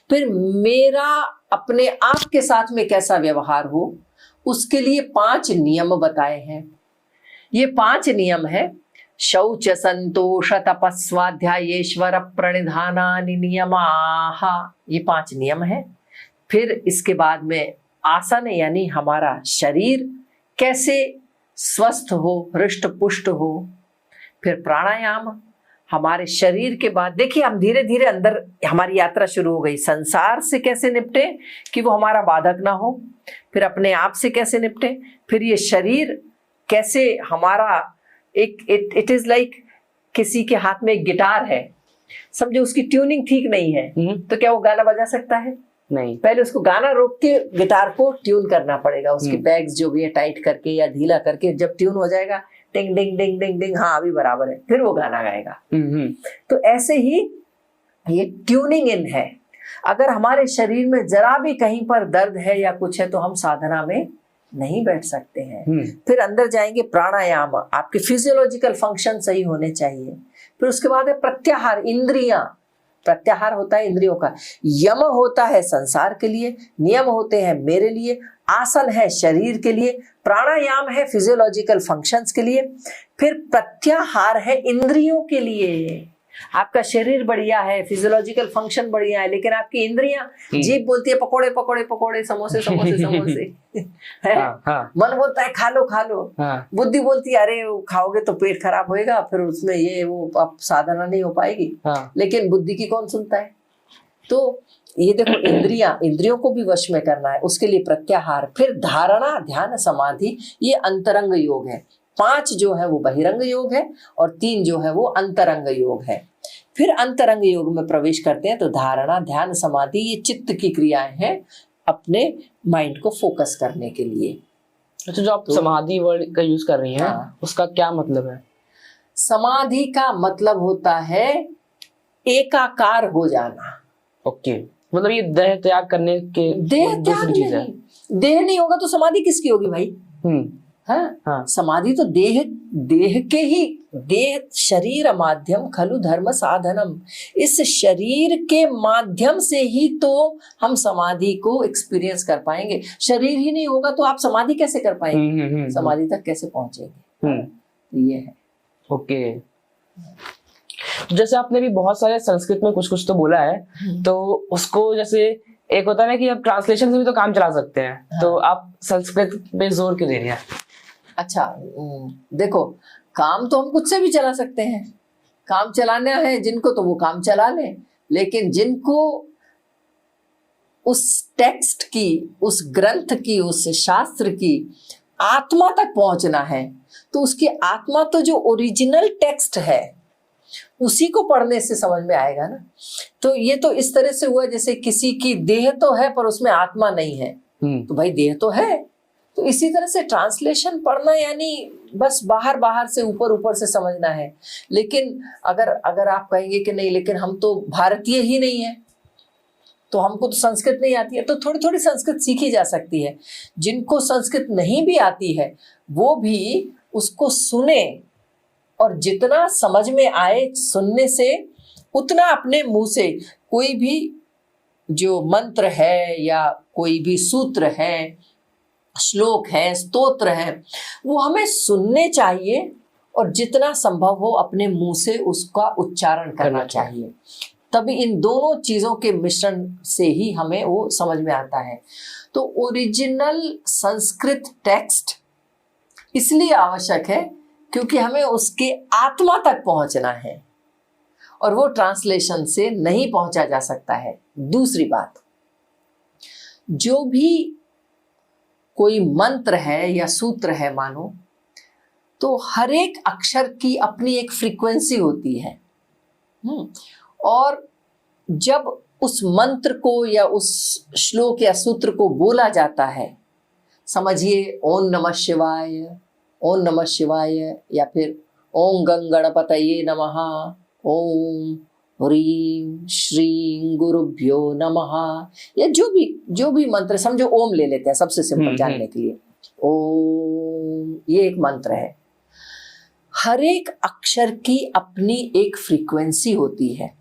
फिर मेरा अपने आप के साथ में कैसा व्यवहार हो, उसके लिए 5 नियम बताए हैं। ये 5 नियम है, शौच, संतोष, तपस्वाध्यायेश्वर, प्रणिधानानि नियमाः। ये 5 नियम है। फिर इसके बाद में आसन यानी हमारा शरीर कैसे स्वस्थ हो, हृष्ट पुष्ट हो। फिर प्राणायाम, हमारे शरीर के बाद देखिए हम धीरे धीरे अंदर हमारी यात्रा शुरू हो गई। संसार से कैसे निपटे कि वो हमारा बाधक ना हो, फिर अपने आप से कैसे निपटे, फिर ये शरीर कैसे हमारा इट इज लाइक किसी के हाथ में एक गिटार है, समझो उसकी ट्यूनिंग ठीक नहीं है तो क्या वो गाना बजा सकता है? नहीं। पहले उसको गाना रोक के गिटार को ट्यून करना पड़ेगा, उसकी बैग्स जो भी है टाइट करके या ढीला करके। जब ट्यून हो जाएगा टिंग डिंग डिंग डिंग डिंग, हाँ अभी बराबर है, फिर वो गाना गाएगा। तो ऐसे ही ये ट्यूनिंग इन है। अगर हमारे शरीर में जरा भी कहीं पर दर्द है या कुछ है तो हम साधना में नहीं बैठ सकते हैं। फिर अंदर जाएंगे प्राणायाम, आपके फिजियोलॉजिकल फंक्शन सही होने चाहिए। फिर उसके बाद है प्रत्याहार, इंद्रियां। प्रत्याहार होता है इंद्रियों का। यम होता है संसार के लिए, नियम होते हैं मेरे लिए, आसन है शरीर के लिए, प्राणायाम है फिजियोलॉजिकल फंक्शंस के लिए, फिर प्रत्याहार है इंद्रियों के लिए। आपका शरीर बढ़िया है, फिजियोलॉजिकल फंक्शन बढ़िया है, लेकिन आपकी इंद्रियां, जीभ बोलती है पकोड़े पकोड़े पकोड़े, समोसे समोसे समोसे है। मन बोलता है खा लो खा लो। बुद्धि बोलती है अरे खाओगे तो पेट खराब होएगा, फिर उसमें ये वो अब साधना नहीं हो पाएगी। लेकिन बुद्धि की कौन सुनता है? तो ये देखो इंद्रियों को भी वश में करना है, उसके लिए प्रत्याहार। फिर धारणा, ध्यान, समाधि, ये अंतरंग योग है। 5 जो है वो बहिरंग योग है और 3 जो है वो अंतरंग योग है। फिर अंतरंग योग में प्रवेश करते हैं तो धारणा, ध्यान, समाधि, ये चित्त की क्रियाएं हैं अपने माइंड को फोकस करने के लिए। अच्छा, जो आप समाधि वर्ड का यूज कर रही हैं, उसका क्या मतलब है? समाधि का मतलब होता है एकाकार हो जाना। ओके, मतलब ये देह त्याग करने के, देह त्याग नहीं, देह नहीं होगा तो समाधि किसकी होगी भाई? हाँ? समाधि तो देह के ही, देह शरीर माध्यम खलु धर्म साधनम। इस शरीर के माध्यम से ही तो हम समाधि को एक्सपीरियंस कर पाएंगे। शरीर ही नहीं होगा तो आप समाधि कैसे कर पाएंगे? समाधि तक कैसे पहुंचेंगे? ये है। ओके, जैसे आपने भी बहुत सारे संस्कृत में कुछ कुछ तो बोला है, तो उसको जैसे एक होता है ना कि आप ट्रांसलेशन से भी तो काम चला सकते हैं। हाँ। तो आप संस्कृत पे जोर क्यों दे रही हैं? अच्छा, देखो, काम तो हम खुद से भी चला सकते हैं, काम चलाना है जिनको तो वो काम चला लें, लेकिन जिनको उस टेक्स्ट की, उस ग्रंथ की, उस शास्त्र की आत्मा तक पहुंचना है, तो उसकी आत्मा तो जो ओरिजिनल टेक्स्ट है उसी को पढ़ने से समझ में आएगा ना। तो ये तो इस तरह से हुआ जैसे किसी की देह तो है पर उसमें आत्मा नहीं है, तो भाई देह तो है। तो इसी तरह से ट्रांसलेशन पढ़ना यानी बस बाहर बाहर से ऊपर ऊपर से समझना है। लेकिन अगर आप कहेंगे कि नहीं लेकिन हम तो भारतीय ही नहीं है, तो हमको तो संस्कृत नहीं आती है, तो थोड़ी थोड़ी संस्कृत सीखी जा सकती है। जिनको संस्कृत नहीं भी आती है वो भी उसको सुने, और जितना समझ में आए सुनने से उतना अपने मुंह से कोई भी जो मंत्र है या कोई भी सूत्र है, श्लोक है, स्तोत्र है, वो हमें सुनने चाहिए और जितना संभव हो अपने मुंह से उसका उच्चारण करना चाहिए। तभी इन दोनों चीजों के मिश्रण से ही हमें वो समझ में आता है। तो ओरिजिनल संस्कृत टेक्स्ट इसलिए आवश्यक है क्योंकि हमें उसके आत्मा तक पहुंचना है और वो ट्रांसलेशन से नहीं पहुंचा जा सकता है। दूसरी बात, जो भी कोई मंत्र है या सूत्र है मानो, तो हर एक अक्षर की अपनी एक फ्रीक्वेंसी होती है। और जब उस मंत्र को या उस श्लोक या सूत्र को बोला जाता है, समझिए ओम नमः शिवाय, ओम नमः शिवाय, या फिर ओम गं गणपतये नमः, ओम ह्रीं श्रीं गुरुभ्यो नमः, या जो भी मंत्र, समझो ओम ले लेते हैं सबसे सिंपल जानने के लिए। ओम ये एक मंत्र है। हर एक अक्षर की अपनी एक फ्रीक्वेंसी होती है।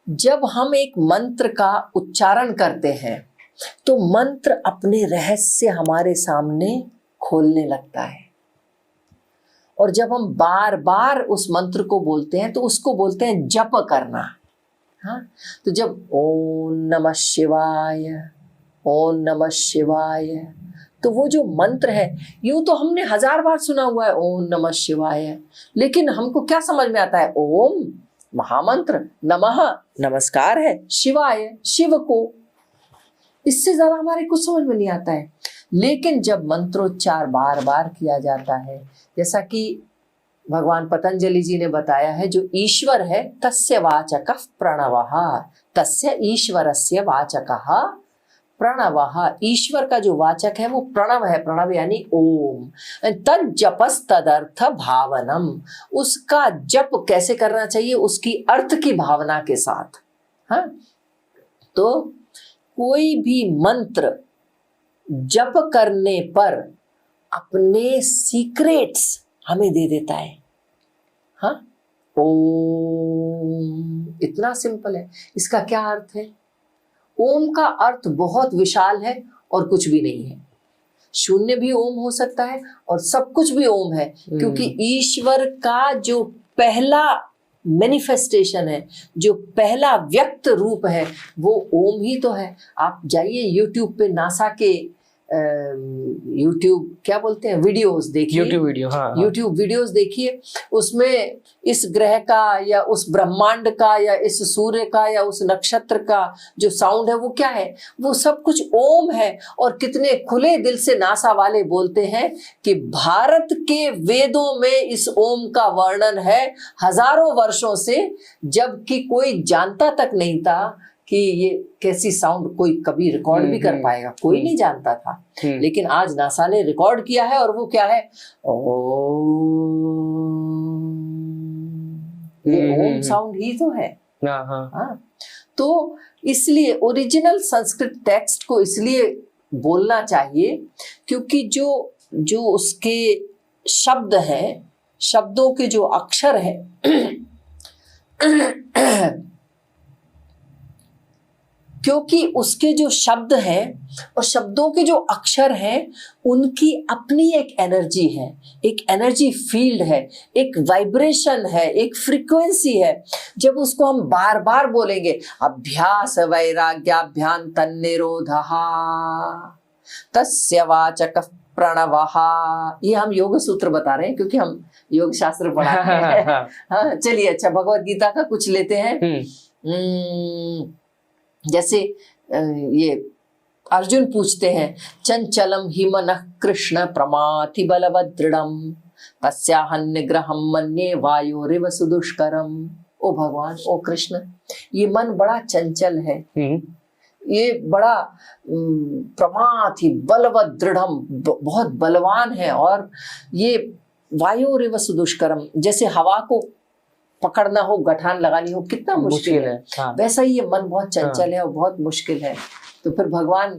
जब हम एक मंत्र का उच्चारण करते हैं तो मंत्र अपने रहस्य हमारे सामने खोलने लगता है, और जब हम बार बार उस मंत्र को बोलते हैं तो उसको बोलते हैं जप करना। हाँ, तो जब ओम नमः शिवाय, ओम नमः शिवाय, तो वो जो मंत्र है, यूं तो हमने 1000 बार सुना हुआ है ओम नमः शिवाय, लेकिन हमको क्या समझ में आता है? ओम महामंत्र, नमः नमस्कार है, शिवाय शिव को, इससे ज्यादा हमारे कुछ समझ में नहीं आता है। लेकिन जब मंत्रोच्चार बार बार किया जाता है, जैसा कि भगवान पतंजलि जी ने बताया है, जो ईश्वर है तस्य वाचकः प्रणवः, तस्य ईश्वरस्य वाचकः प्रणवः, ईश्वर का जो वाचक है वो प्रणव है, प्रणव यानी ओम। तद जपस तदर्थ भावनम, उसका जप कैसे करना चाहिए? उसकी अर्थ की भावना के साथ। हाँ, तो कोई भी मंत्र जप करने पर अपने सीक्रेट्स हमें दे देता है। हाँ, ओम इतना सिंपल है। इसका क्या अर्थ है? ओम का अर्थ बहुत विशाल है और कुछ भी नहीं है। शून्य भी ओम हो सकता है और सब कुछ भी ओम है, क्योंकि ईश्वर का जो पहला मैनिफेस्टेशन है, जो पहला व्यक्त रूप है, वो ओम ही तो है। आप जाइए यूट्यूब पे नासा के यूट्यूब क्या बोलते हैं वीडियोस देखिए, यूट्यूब वीडियोस देखिए, उसमें इस ग्रह का या उस ब्रह्मांड का या इस सूर्य का या उस नक्षत्र का जो साउंड है वो क्या है? वो सब कुछ ओम है। और कितने खुले दिल से नासा वाले बोलते हैं कि भारत के वेदों में इस ओम का वर्णन है हजारों वर्षों से, जबकि कोई जानता तक नहीं था कि ये कैसी साउंड कोई कभी रिकॉर्ड भी कर पाएगा, कोई नहीं जानता था। लेकिन आज नासा ने रिकॉर्ड किया है, और वो क्या है? ओम साउंड ही तो है। हाँ, तो इसलिए ओरिजिनल संस्कृत टेक्स्ट को इसलिए बोलना चाहिए क्योंकि जो उसके शब्द हैं, शब्दों के जो अक्षर हैं क्योंकि उसके जो शब्द हैं और शब्दों के जो अक्षर हैं उनकी अपनी एक एनर्जी है, एक एनर्जी फील्ड है, एक वाइब्रेशन है, एक फ्रीक्वेंसी है। जब उसको हम बार बार बोलेंगे, अभ्यास वैराग्याभ्याम तन्निरोधः तस्य वाचक प्रणवहा, ये हम योग सूत्र बता रहे हैं क्योंकि हम योग शास्त्र पढ़ाते हैं। हाँ, चलिए अच्छा, भगवत गीता का कुछ लेते हैं। जैसे ये अर्जुन पूछते हैं, चंचलम हि मनः कृष्ण प्रमाथि बलवदृढ़म तस्याहं निग्रहं मन्ये वायोरिव सुदुष्करम। ओ भगवान, ओ कृष्ण, ये मन बड़ा चंचल है, ये बड़ा प्रमाथि बलवद दृढ़म, बहुत बलवान है, और ये वायोरिव सुदुष्करम, जैसे हवा को पकड़ना हो, गठान लगानी हो, कितना मुश्किल है। हाँ। वैसा ही ये मन बहुत चंचल है और बहुत मुश्किल है। तो फिर भगवान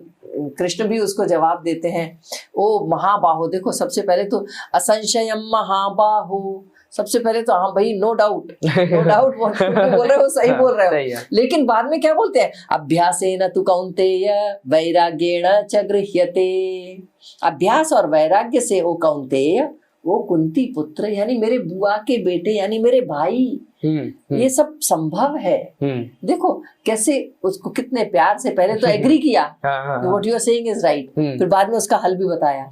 कृष्ण भी उसको जवाब देते हैं, ओ महाबाहो, देखो सबसे पहले तो असंशयम महाबाहो, सबसे पहले तो हाँ भाई, नो डाउट, नो डाउट बोल रहे हो, सही बोल रहे हो। लेकिन बाद में क्या बोलते हैं, अभ्यासेन तु कौन्तेय वैराग्येण च गृह्यते, अभ्यास और वैराग्य से ओ कौन्तेय, वो कुंती पुत्र यानी मेरे बुआ के बेटे यानी मेरे भाई, ये सब संभव है। देखो कैसे उसको कितने प्यार से पहले तो एग्री किया, what you are saying is right, फिर बाद में उसका हल भी बताया।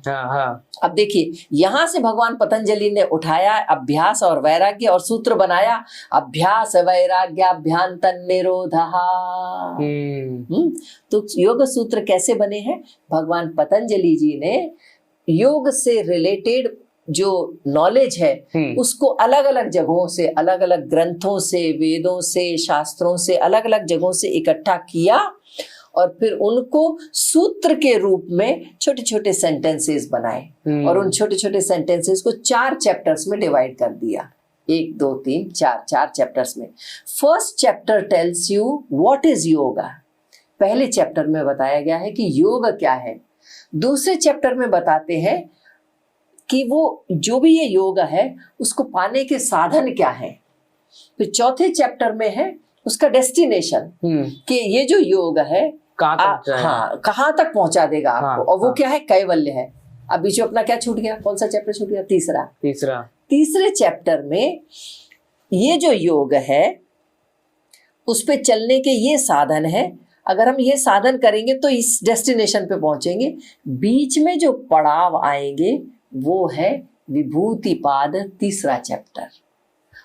अब देखिए, यहाँ से भगवान पतंजलि ने उठाया अभ्यास और वैराग्य और सूत्र बनाया, अभ्यास वैराग्याभ्याम तन्निरोधः। तो योग सूत्र कैसे बने हैं, भगवान पतंजलि जी ने योग से रिलेटेड जो नॉलेज है उसको अलग अलग जगहों से, अलग अलग ग्रंथों से, वेदों से, शास्त्रों से, अलग अलग जगहों से इकट्ठा किया और फिर उनको सूत्र के रूप में छोटे छोटे सेंटेंसेस बनाए और उन छोटे छोटे सेंटेंसेस को 4 चैप्टर्स में डिवाइड कर दिया, 1 2 3 4 चैप्टर्स में। First chapter tells you what is yoga, पहले चैप्टर में बताया गया है कि योग क्या है। दूसरे चैप्टर में बताते हैं कि वो जो भी ये योग है उसको पाने के साधन क्या है। फिर चौथे चैप्टर में है उसका डेस्टिनेशन, कि ये जो योग है कहाँ तक पहुंचा देगा आपको, और वो क्या है, कैवल्य है। अब बीच में अपना क्या छूट गया, कौन सा चैप्टर छूट गया, तीसरे चैप्टर में ये जो योग है उस पे चलने के ये साधन है, अगर हम ये साधन करेंगे तो इस डेस्टिनेशन पे पहुंचेंगे। बीच में जो पड़ाव आएंगे वो है विभूतिपाद, तीसरा चैप्टर,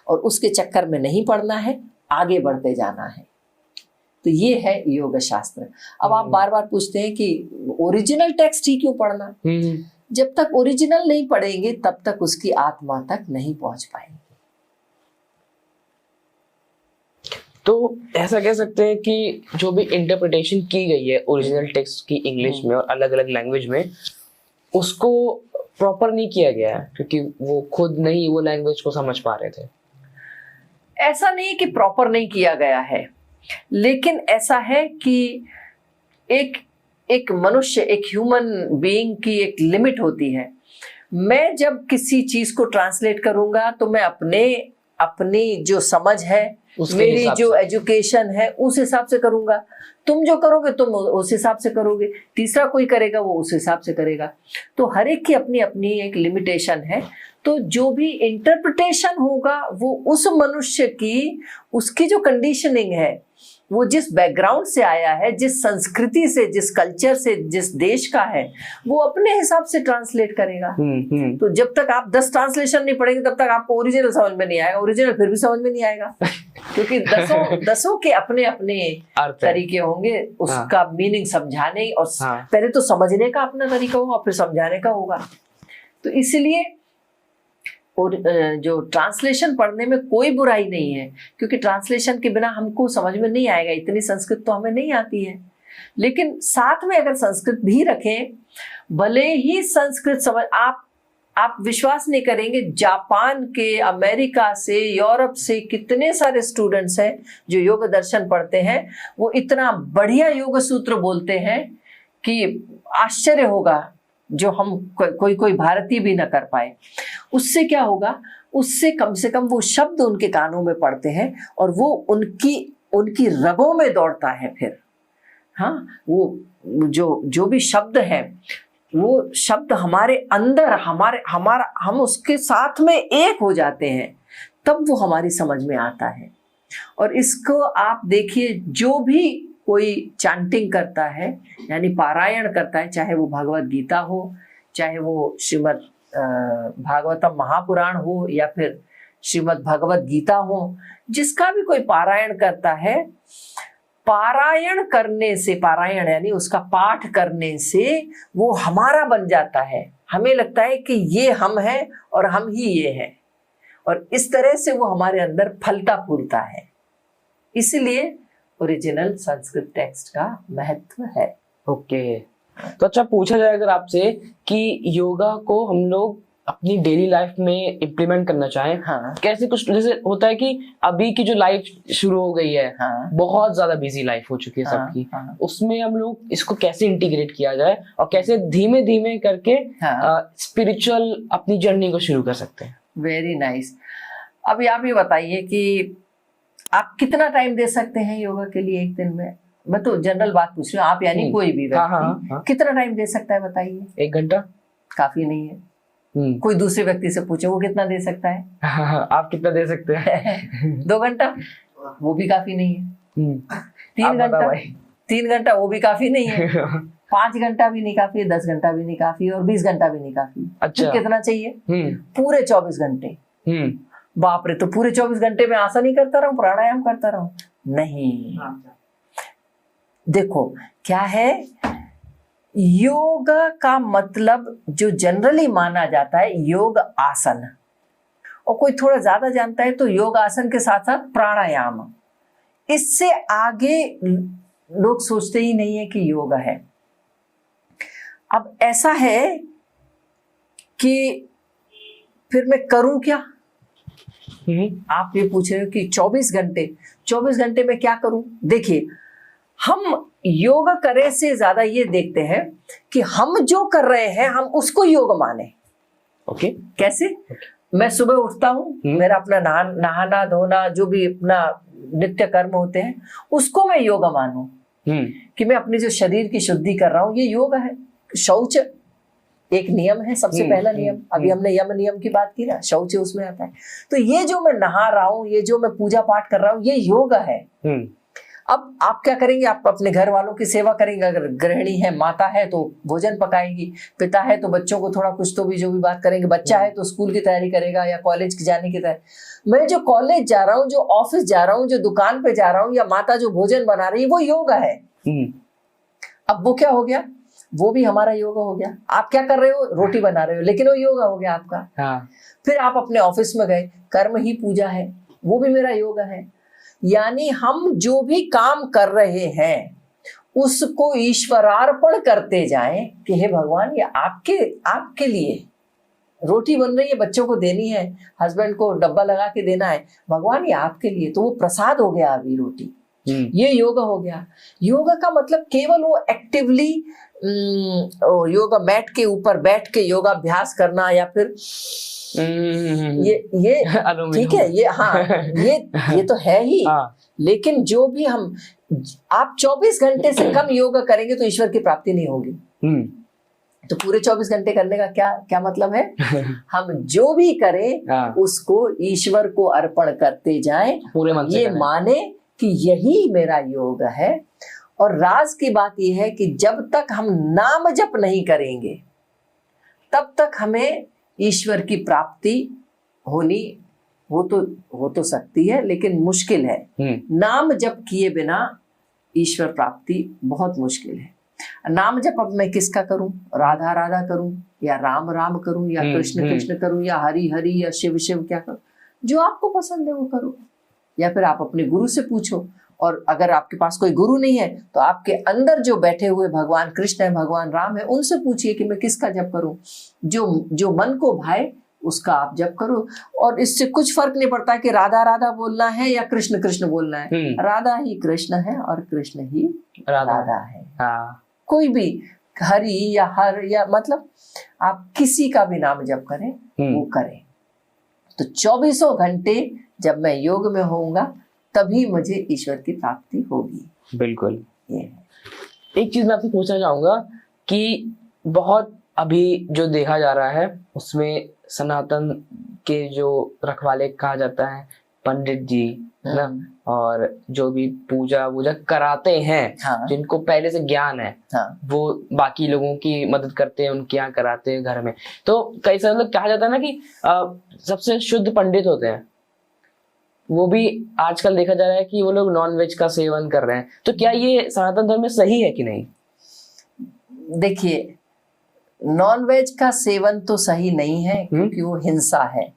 और उसके चक्कर में नहीं पड़ना है, आगे बढ़ते जाना है। तो ये है योग शास्त्र। अब आप बार बार पूछते हैं कि ओरिजिनल टेक्स्ट ही क्यों पढ़ना, जब तक ओरिजिनल नहीं पढ़ेंगे तब तक उसकी आत्मा तक नहीं पहुंच पाएंगे। तो ऐसा कह सकते हैं कि जो भी इंटरप्रिटेशन की गई है ओरिजिनल टेक्स्ट की इंग्लिश में और अलग अलग लैंग्वेज में, उसको प्रॉपर नहीं किया गया है क्योंकि वो खुद नहीं वो लैंग्वेज को समझ पा रहे थे। ऐसा नहीं कि प्रॉपर नहीं किया गया है, लेकिन ऐसा है कि एक मनुष्य, एक ह्यूमन बीइंग की एक लिमिट होती है। मैं जब किसी चीज को ट्रांसलेट करूंगा तो मैं अपनी जो समझ है, मेरी जो एजुकेशन है, उस हिसाब से करूंगा। तुम जो करोगे तुम उस हिसाब से करोगे, तीसरा कोई करेगा वो उस हिसाब से करेगा। तो हर एक की अपनी अपनी एक लिमिटेशन है। तो जो भी इंटरप्रिटेशन होगा वो उस मनुष्य की, उसकी जो कंडीशनिंग है, वो जिस बैकग्राउंड से आया है, जिस संस्कृति से, जिस कल्चर से, जिस देश का है, वो अपने हिसाब से ट्रांसलेट करेगा। तो जब तक आप 10 ट्रांसलेशन नहीं पढ़ेंगे तब तक आपको ओरिजिनल समझ में नहीं आएगा, ओरिजिनल फिर भी समझ में नहीं आएगा क्योंकि दसों के अपने अपने तरीके होंगे उसका मीनिंग समझाने, और पहले तो समझने का अपना तरीका होगा फिर समझाने का होगा। तो इसलिए और जो ट्रांसलेशन पढ़ने में कोई बुराई नहीं है, क्योंकि ट्रांसलेशन के बिना हमको समझ में नहीं आएगा, इतनी संस्कृत तो हमें नहीं आती है। लेकिन साथ में अगर संस्कृत भी रखें, भले ही संस्कृत समझ, आप विश्वास नहीं करेंगे, जापान के, अमेरिका से, यूरोप से कितने सारे स्टूडेंट्स हैं जो योग दर्शन पढ़ते हैं, वो इतना बढ़िया योग सूत्र बोलते हैं कि आश्चर्य होगा, जो हम कोई भारतीय भी ना कर पाए। उससे क्या होगा, उससे कम से कम वो शब्द उनके कानों में पड़ते हैं और वो उनकी रगों में दौड़ता है। फिर हाँ, वो जो भी शब्द है, वो शब्द हमारे अंदर, हम उसके साथ में एक हो जाते हैं, तब वो हमारी समझ में आता है। और इसको आप देखिए, जो भी कोई चैंटिंग करता है यानी पारायण करता है, चाहे वो भगवत गीता हो, चाहे वो श्रीमद् भागवतम महापुराण हो, या फिर श्रीमद् भगवत गीता हो, जिसका भी कोई पारायण करता है, पारायण करने से, पारायण यानी उसका पाठ करने से वो हमारा बन जाता है। हमें लगता है कि ये हम हैं और हम ही ये हैं, और इस तरह से वो हमारे अंदर फलता फूलता है। इसलिए ओरिजिनल संस्कृत टेक्स्ट का महत्व है। ओके, तो अच्छा पूछा जाए अगर आपसे कि योगा को हम लोग अपनी डेली लाइफ में इम्प्लीमेंट करना चाहें, हाँ, कैसे? कुछ जैसे होता है कि अभी की जो लाइफ शुरू हो गई है, हाँ, बहुत ज्यादा बिजी लाइफ हो चुकी है हाँ, सबकी, हाँ, उसमें हम लोग इसको कैसे इंटीग्रेट किया जाए और कैसे धीमे धीमे करके हाँ, स्पिरिचुअल अपनी जर्नी को शुरू कर सकते हैं। Very nice. अभी आप ये बताइए कि आप कितना टाइम दे सकते हैं योगा के लिए एक दिन में? मैं तो जनरल बात पूछ रही हूँ, आप यानी कोई भी हाँ, व्यक्ति हाँ। कितना टाइम दे सकता है बताइए? 1 घंटा काफी नहीं है। कोई दूसरे व्यक्ति से पूछे वो कितना दे सकता है? आप कितना दे सकते हैं? 2 घंटा, वो भी काफी नहीं है। 3 घंटा, 3 घंटा वो भी काफी नहीं है। 5 घंटा भी नहीं काफी, 10 घंटा भी नहीं काफी, और 20 घंटा भी नहीं काफी। अच्छा, तो कितना चाहिए? पूरे 24 घंटे। बाप रे, तो पूरे 24 घंटे में आसन ही करता रहूं, प्राणायाम करता रहूं? नहीं। देखो क्या है, योगा का मतलब जो जनरली माना जाता है योग आसन, और कोई थोड़ा ज्यादा जानता है तो योग आसन के साथ साथ प्राणायाम। इससे आगे लोग सोचते ही नहीं है कि योगा है। अब ऐसा है कि फिर मैं करूं क्या? आप ये पूछ रहे हो कि 24 घंटे में क्या करूं? देखिए, हम योग करे से ज्यादा ये देखते हैं कि हम जो कर रहे हैं हम उसको योग माने। ओके, कैसे? मैं सुबह उठता हूँ, मेरा अपना नहाना धोना जो भी अपना नित्य कर्म होते हैं उसको मैं योग मानूं, कि मैं अपने जो शरीर की शुद्धि कर रहा हूँ ये योग है। शौच एक नियम है, सबसे पहला नियम। अभी हमने यम नियम की बात की ना, शौच उसमें आता है। तो ये जो मैं नहा रहा हूँ, ये जो मैं पूजा पाठ कर रहा हूँ, ये योग है। अब आप क्या करेंगे? आप अपने घर वालों की सेवा करेंगे। अगर गृहिणी है, माता है तो भोजन पकाएगी, पिता है तो बच्चों को थोड़ा कुछ तो भी जो भी बात करेंगे, बच्चा है तो स्कूल की तैयारी करेगा या कॉलेज की जाने की तैयारी। मैं जो कॉलेज जा रहा हूँ, जो ऑफिस जा रहा हूँ, जो दुकान पे जा रहा हूँ, या माता जो भोजन बना रही है, वो योग है। अब वो क्या हो गया? वो भी हमारा योग हो गया। आप क्या कर रहे हो? रोटी बना रहे हो, लेकिन वो योग हो गया आपका। हाँ। फिर आप अपने ऑफिस में गए, कर्म ही पूजा है, वो भी मेरा योग है। यानी हम जो भी काम कर रहे हैं उसको ईश्वरार्पण करते जाएं कि हे भगवान, ये आपके लिए रोटी बन रही है, बच्चों को देनी है, हस्बैंड को डब्बा लगा के देना है, भगवान ये आपके लिए। तो वो प्रसाद हो गया अभी रोटी, ये योगा हो गया। योगा का मतलब केवल वो एक्टिवली योगा मैट के ऊपर बैठ के योगाभ्यास करना, या फिर ये ठीक है, ये हाँ, ये तो है ही। लेकिन जो भी आप 24 घंटे से कम योगा करेंगे तो ईश्वर की प्राप्ति नहीं होगी। तो पूरे 24 घंटे करने का क्या मतलब है? हम जो भी करें उसको ईश्वर को अर्पण करते जाएं, पूरे मन से ये माने कि यही मेरा योग है। और राज की बात यह है कि जब तक हम नाम जप नहीं करेंगे तब तक हमें ईश्वर की प्राप्ति होनी हो तो सकती है, लेकिन मुश्किल है। नाम जप किए बिना ईश्वर प्राप्ति बहुत मुश्किल है। नाम जप अब मैं किसका करूं? राधा राधा करूं, या राम राम करूं, या कृष्ण कृष्ण करूं, या हरि हरि, या शिव शिव, क्या करूं? जो आपको पसंद है वो करो। या फिर आप अपने गुरु से पूछो, और अगर आपके पास कोई गुरु नहीं है तो आपके अंदर जो बैठे हुए भगवान कृष्ण है, भगवान राम है, उनसे पूछिए कि मैं किसका जप करूं। जो मन को भाए उसका आप जप करो। और इससे कुछ फर्क नहीं पड़ता कि राधा राधा बोलना है या कृष्ण कृष्ण बोलना है। राधा ही कृष्ण है और कृष्ण ही राधा है। कोई भी हरि या हर, या मतलब आप किसी का भी नाम जप करें वो करें। तो 24 घंटे जब मैं योग में होऊंगा तभी मुझे ईश्वर की प्राप्ति होगी। बिल्कुल, ये है। एक चीज मैं आपसे पूछना चाहूंगा कि बहुत अभी जो देखा जा रहा है उसमें सनातन के जो रखवाले कहा जाता है पंडित जी है ना, और जो भी पूजा वूजा कराते हैं, हाँ। जिनको पहले से ज्ञान है, हाँ। वो बाकी लोगों की मदद करते हैं, उनके यहाँ कराते हैं घर में। तो कई सारे लोग कहा जाता है ना कि सबसे शुद्ध पंडित होते हैं, वो भी आजकल देखा जा रहा है कि वो लोग नॉनवेज का सेवन कर रहे हैं। तो क्या ये सनातन धर्म में सही है कि नहीं? देखिए, नॉनवेज का सेवन तो सही नहीं है क्योंकि वो हिंसा है।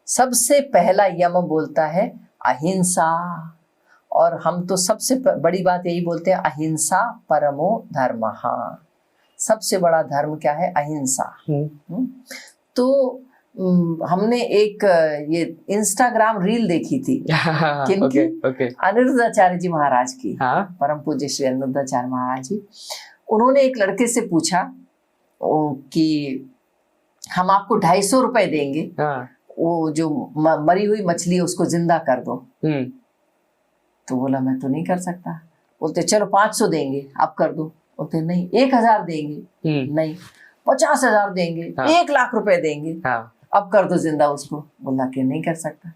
सबसे पहला यम बोलता है अहिंसा, और हम तो सबसे बड़ी बात यही बोलते हैं, अहिंसा परमो धर्मः। सबसे बड़ा धर्म क्या है? अहिंसा। तो हमने एक ये इंस्टाग्राम रील देखी थी किनकी? अनिरुद्धाचार्य जी महाराज की। परम पूज्य श्री अनिरुद्धाचार्य महाराज जी, उन्होंने एक लड़के से पूछा कि हम आपको 250 रुपए देंगे, वो जो मरी हुई मछली है उसको जिंदा कर दो। तो बोला मैं तो नहीं कर सकता। बोलते चलो 500 देंगे, आप कर दो। बोलते नहीं। 1000 देंगे, नहीं। 50,000 देंगे, 1 लाख रुपए देंगे, अब कर दो जिंदा उसको। बोला कि नहीं कर सकता।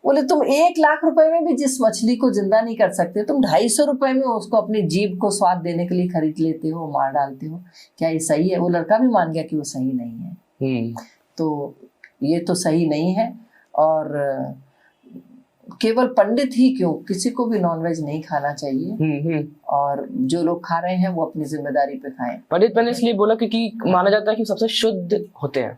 बोले तुम 1 लाख रुपए में भी जिस मछली को जिंदा नहीं कर सकते, तुम 250 रुपए में उसको अपनी जीभ को स्वाद देने के लिए खरीद लेते हो, मार डालते हो, क्या ये सही है? वो लड़का भी मान गया कि वो सही नहीं है। तो ये तो सही नहीं है। और केवल पंडित ही क्यों, किसी को भी नॉनवेज नहीं खाना चाहिए। और जो लोग खा रहे हैं वो अपनी जिम्मेदारी पे खाएं। पंडित मैंने इसलिए बोला क्योंकि माना जाता है कि सबसे शुद्ध होते हैं।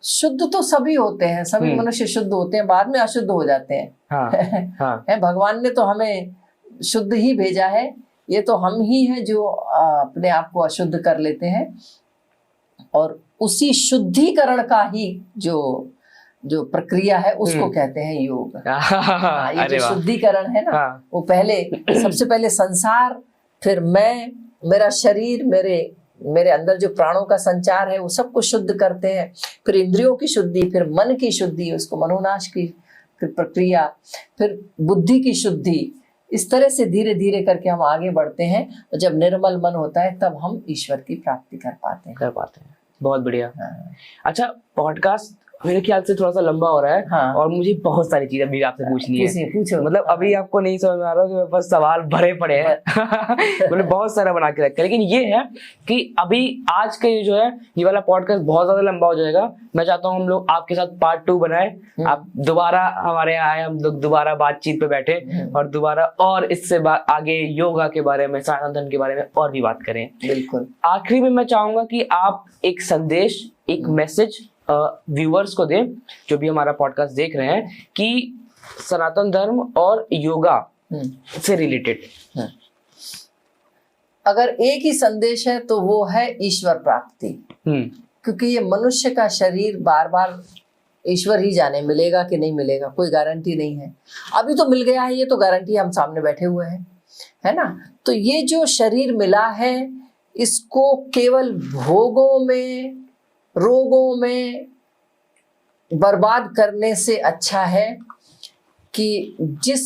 शुद्ध तो सभी होते हैं, सभी मनुष्य शुद्ध होते हैं, बाद में अशुद्ध हो जाते हैं। है भगवान ने तो हमें शुद्ध ही भेजा है, ये तो हम ही हैं जो अपने आप को अशुद्ध कर लेते हैं। और उसी शुद्धिकरण का ही जो प्रक्रिया है उसको कहते हैं योग। ये जो शुद्धिकरण है ना, वो पहले सबसे पहले संसार, फिर मैं, मेरा शरीर, मेरे अंदर जो प्राणों का संचार है वो सबको शुद्ध करते हैं। फिर इंद्रियों की शुद्धि, फिर मन की शुद्धि, उसको मनोनाश की प्रक्रिया, फिर बुद्धि की शुद्धि। इस तरह से धीरे धीरे करके हम आगे बढ़ते हैं। और जब निर्मल मन होता है तब हम ईश्वर की प्राप्ति कर पाते हैं। बहुत बढ़िया। अच्छा, पॉडकास्ट मेरे ख्याल से थोड़ा सा लंबा हो रहा है। और मुझे बहुत सारी चीजें अभी आपसे पूछनी है। पूछो। मतलब अभी आपको नहीं समझ में आ रहा कि मेरे पास सवाल भरे पड़े हैं। मैंने बहुत सारा बना के रखा है, लेकिन ये है कि अभी आज के जो है ये वाला पॉडकास्ट बहुत ज्यादा लंबा हो जाएगा। मैं चाहता हूँ हम लोग आपके साथ पार्ट 2 बनाए, आप दोबारा हमारे यहाँ आए, हम लोग दोबारा बातचीत पे बैठे और दोबारा और इससे आगे योगा के बारे में, सनातन के बारे में और भी बात करें। बिल्कुल। आखिरी में मैं चाहूंगा कि आप एक संदेश, एक मैसेज व्यूअर्स को दें जो भी हमारा पॉडकास्ट देख रहे हैं, कि सनातन धर्म और योगा से रिलेटेड अगर एक ही संदेश है तो वो है ईश्वर प्राप्ति। क्योंकि ये मनुष्य का शरीर बार बार ईश्वर ही जाने मिलेगा कि नहीं मिलेगा, कोई गारंटी नहीं है। अभी तो मिल गया है, ये तो गारंटी हम सामने बैठे हुए हैं, है ना। तो ये जो शरीर मिला है इसको केवल भोगों में, रोगों में बर्बाद करने से अच्छा है कि जिस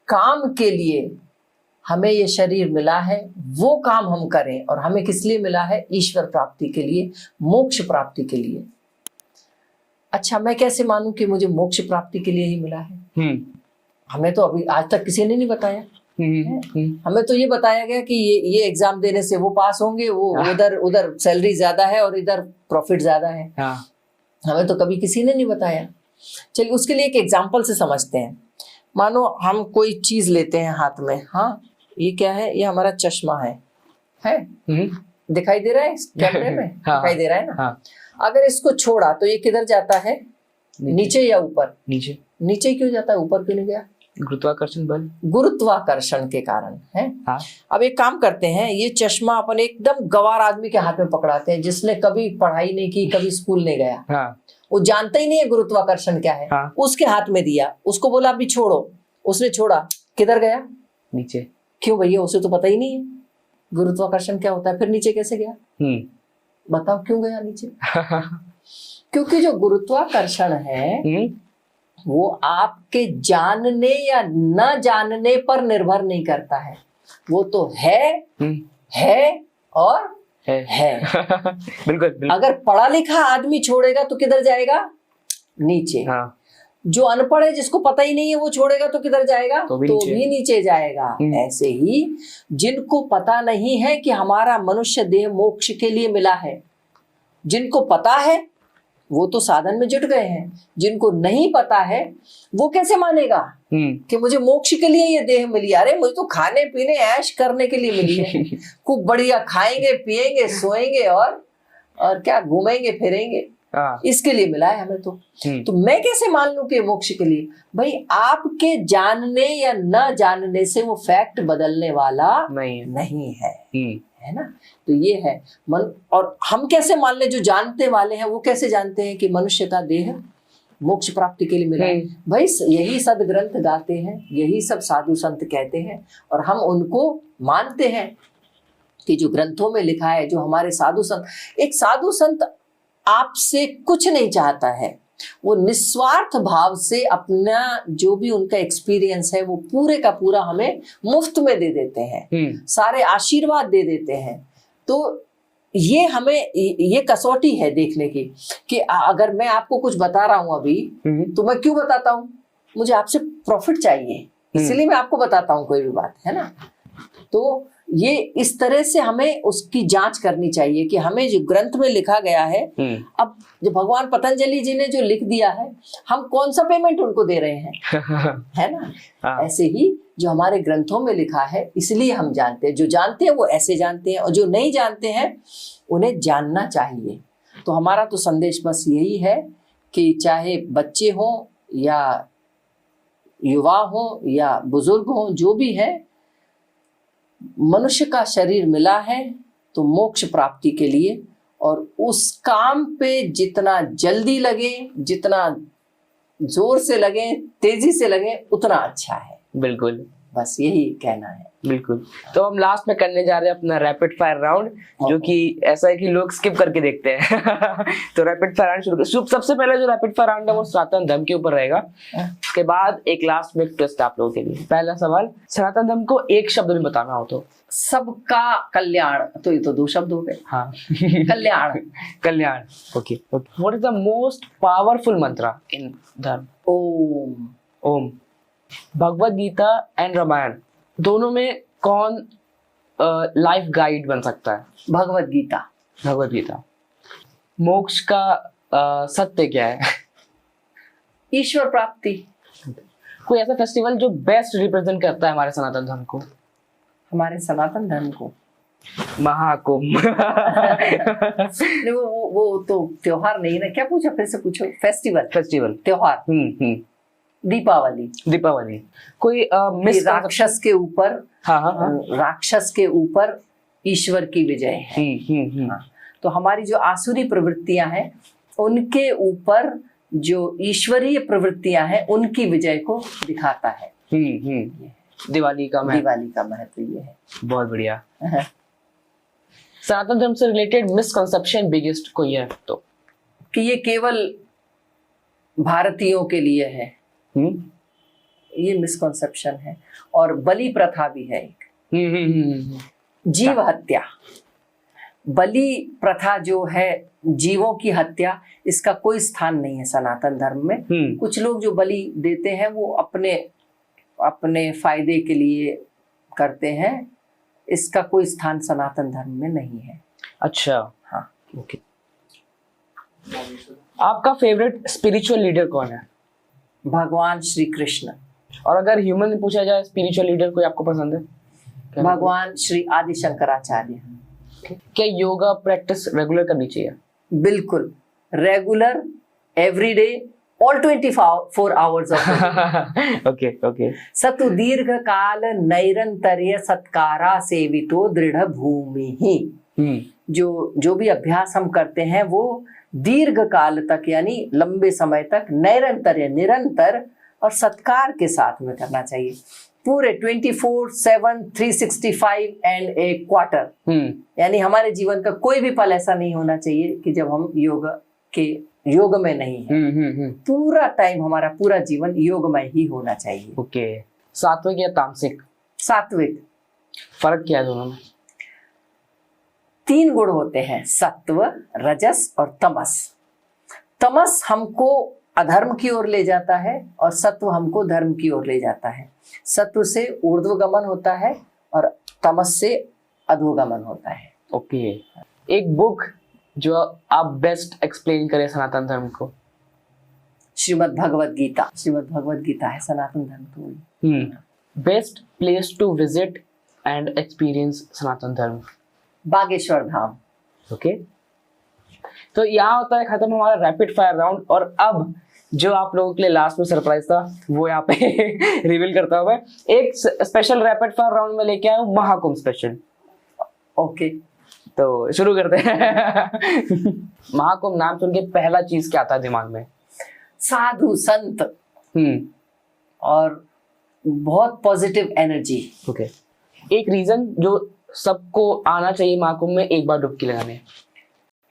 काम के लिए हमें ये शरीर मिला है वो काम हम करें। और हमें किस लिए मिला है? ईश्वर प्राप्ति के लिए, मोक्ष प्राप्ति के लिए। अच्छा, मैं कैसे मानूं कि मुझे मोक्ष प्राप्ति के लिए ही मिला है? हमें तो अभी आज तक किसी ने नहीं बताया। हमें तो ये बताया गया कि ये एग्जाम देने से वो पास होंगे, वो उधर सैलरी ज्यादा है और इधर प्रॉफिट ज्यादा है। हमें तो कभी किसी ने नहीं बताया। चलिए उसके लिए एक एग्जाम्पल से समझते हैं। मानो हम कोई चीज लेते हैं हाथ में। हाँ, ये क्या है? ये हमारा चश्मा है। दिखाई दे रहा है कैमरे में? दिखाई दे रहा है ना। अगर इसको छोड़ा तो ये किधर जाता है? नीचे या ऊपर? नीचे क्यों जाता है, ऊपर क्यों नहीं गया? गुरुत्वाकर्षण बल, गुरुत्वाकर्षण के कारण है। अब एक काम करते हैं, ये चश्मा अपन एकदम गवार आदमी के हाथ में पकड़ाते हैं जिसने कभी पढ़ाई नहीं की, कभी स्कूल नहीं गया। वो जानता ही नहीं है गुरुत्वाकर्षण क्या है। उसके हाथ में दिया, उसको बोला अभी छोड़ो, उसने छोड़ा, किधर गया? नीचे। क्यों भैया? उसे तो पता ही नहीं है गुरुत्वाकर्षण क्या होता है, फिर नीचे कैसे गया? बताओ क्यों गया नीचे? क्योंकि जो गुरुत्वाकर्षण है वो आपके जानने या न जानने पर निर्भर नहीं करता है। वो तो है और है। बिल्कुल बिल्कुल। अगर पढ़ा लिखा आदमी छोड़ेगा तो किधर जाएगा? नीचे। हाँ। जो अनपढ़ है, जिसको पता ही नहीं है, वो छोड़ेगा तो किधर जाएगा? तो भी नीचे जाएगा। ऐसे ही जिनको पता नहीं है कि हमारा मनुष्य देह मोक्ष के लिए मिला है, जिनको पता है वो तो साधन में जुट गए हैं, जिनको नहीं पता है वो कैसे मानेगा कि मुझे मोक्ष के लिए ये देह मिली? अरे मुझे तो खाने पीने ऐश करने के लिए मिली है, खूब बढ़िया खाएंगे पिएंगे सोएंगे और क्या घूमेंगे फिरेंगे, इसके लिए मिला है हमें। तो मैं कैसे मान लूं कि मोक्ष के लिए? भाई आपके जानने या न जानने से वो फैक्ट बदलने वाला नहीं है ना। तो ये है मन। और हम कैसे मान ले, जो जानते वाले हैं वो कैसे जानते हैं कि मनुष्य का देह मोक्ष प्राप्ति के लिए मिला है? भाई यही सदग्रंथ गाते हैं, यही सब साधु संत कहते हैं, और हम उनको मानते हैं कि जो ग्रंथों में लिखा है, जो हमारे साधु संत, एक साधु संत आपसे कुछ नहीं चाहता है, वो निस्वार्थ भाव से अपना जो भी उनका एक्सपीरियंस है वो पूरे का पूरा हमें मुफ्त में दे देते हैं, सारे आशीर्वाद दे देते हैं। तो ये हमें ये कसौटी है देखने की कि अगर मैं आपको कुछ बता रहा हूं अभी, तो मैं क्यों बताता हूं? मुझे आपसे प्रॉफिट चाहिए, इसलिए मैं आपको बताता हूं कोई भी बात, है ना। तो ये इस तरह से हमें उसकी जांच करनी चाहिए कि हमें जो ग्रंथ में लिखा गया है, अब जो भगवान पतंजलि जी ने जो लिख दिया है, हम कौन सा पेमेंट उनको दे रहे हैं, है ना। ऐसे ही जो हमारे ग्रंथों में लिखा है, इसलिए हम जानते हैं। जो जानते हैं वो ऐसे जानते हैं, और जो नहीं जानते हैं उन्हें जानना चाहिए। तो हमारा तो संदेश बस यही है कि चाहे बच्चे हों या युवा हों या बुजुर्ग हों, जो भी है, मनुष्य का शरीर मिला है तो मोक्ष प्राप्ति के लिए, और उस काम पे जितना जल्दी लगे, जितना जोर से लगे, तेजी से लगे, उतना अच्छा है। बिल्कुल, बस यही कहना है। बिल्कुल। तो हम लास्ट में करने जा रहे हैं अपना रैपिड फायर राउंड, जो कि ऐसा है कि लोग स्किप करके देखते हैं। तो रैपिड फायर राउंड शुरू। सबसे पहले जो रैपिड फायर राउंड है वो सनातन धर्म के ऊपर रहेगा। उसके बाद एक लास्ट में ट्विस्ट आप लोगों के लिए। पहला सवाल, सनातन धर्म को एक शब्द में बताना हो तो? सबका कल्याण। तो ये तो 2 शब्द हो गए। हाँ। कल्याण। कल्याण। Okay. What is the most powerful mantra in dharma? Om. Om. Bhagavad Gita and Ramayana दोनों में कौन लाइफ गाइड बन सकता है? भगवद गीता। भगवद गीता। मोक्ष का सत्य क्या है? ईश्वर प्राप्ति। कोई ऐसा फेस्टिवल जो बेस्ट रिप्रेजेंट करता है हमारे सनातन धर्म को? हमारे सनातन धर्म को महाकुंभ। वो तो त्योहार नहीं ना। क्या पूछा, फिर से पूछो। फेस्टिवल त्योहार। दीपावली। दीपावली। कोई राक्षस के ऊपर, हाँ। राक्षस के ऊपर ईश्वर की विजय है। हाँ। तो हमारी जो आसुरी प्रवृत्तियां हैं उनके ऊपर जो ईश्वरीय प्रवृत्तियां हैं उनकी विजय को दिखाता है। दिवाली का महत्व ये है। बहुत बढ़िया। सनातन धर्म से रिलेटेड मिसकंसेप्शन बिगेस्ट कोई है तो? कि ये केवल भारतीयों के लिए है, ये मिसकंसेप्शन है। और बलि प्रथा भी है एक। जीव हत्या, बलि प्रथा जो है, जीवों की हत्या, इसका कोई स्थान नहीं है सनातन धर्म में। कुछ लोग जो बलि देते हैं वो अपने फायदे के लिए करते हैं, इसका कोई स्थान सनातन धर्म में नहीं है। अच्छा। हाँ। ओके। आपका फेवरेट स्पिरिचुअल लीडर कौन है? भगवान श्री कृष्ण। और अगर ह्यूमन में पूछा जाए स्पिरिचुअल लीडर कोई आपको पसंद है? भगवान श्री आदि शंकराचार्य। क्या योगा प्रैक्टिस रेगुलर करनी चाहिए? बिल्कुल, regular, everyday, all 24 hours of. Okay. सतु दीर्घ काल नैरंतर्य सत्कारा सेवितो दृढ़ भूमि ही। जो भी अभ्यास हम करते हैं वो दीर्घ काल तक, यानी लंबे समय तक, निरंतर और सत्कार के साथ में करना चाहिए। पूरे 24/7 365 एंड ए क्वार्टर। यानी हमारे जीवन का कोई भी पल ऐसा नहीं होना चाहिए कि जब हम योग में नहीं है। पूरा टाइम, हमारा पूरा जीवन योगमय ही होना चाहिए। ओके। सात्विक या तामसिक? सात्विक। फर्क क्या है दोनों में? 3 गुण होते हैं, सत्व, रजस और तमस। तमस हमको अधर्म की ओर ले जाता है और सत्व हमको धर्म की ओर ले जाता है। सत्व से ऊर्ध्वगमन होता है और तमस से अधोगमन होता है। ओके, एक बुक जो आप बेस्ट एक्सप्लेन करें सनातन धर्म को? श्रीमद् भगवद गीता। श्रीमद् भगवद गीता है सनातन धर्म को। Best place to visit and experience Sanatan Dharma? Bageshwar Dham. Okay, तो यहाँ होता है खत्म हमारा रैपिड फायर राउंड। और अब जो आप लोगों के लिए लास्ट में सरप्राइज था वो यहाँ पे रिवील करता हूँ मैं। एक स्पेशल रैपिड फायर राउंड में लेके आया हूँ, महाकुंभ स्पेशल। ओके, तो शुरू करते हैं। महाकुंभ नाम सुन के पहला चीज क्या आता है दिमाग में? साधु संत और बहुत पॉजिटिव एनर्जी। ओके, एक रीजन जो सबको आना चाहिए महाकुंभ में एक बार डुबकी लगाने?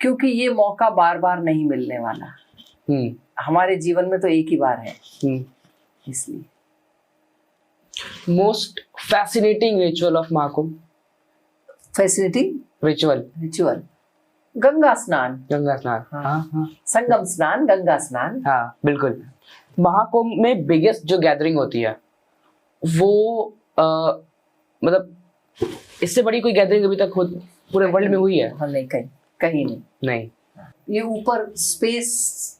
क्योंकि ये मौका बार बार नहीं मिलने वाला। हमारे जीवन में तो एक ही बार है, इसलिए। Most fascinating ritual of Mahakumbh? Fascinating ritual Ganga स्नान। गंगा स्नान, हाँ। संगम स्नान, गंगा स्नान। हाँ बिल्कुल। महाकुंभ में बिगेस्ट जो गैदरिंग होती है वो मतलब इससे बड़ी कोई गैदरिंग अभी तक पूरे वर्ल्ड में हुई है? हाँ, नहीं, कहीं नहीं। ये ऊपर स्पेस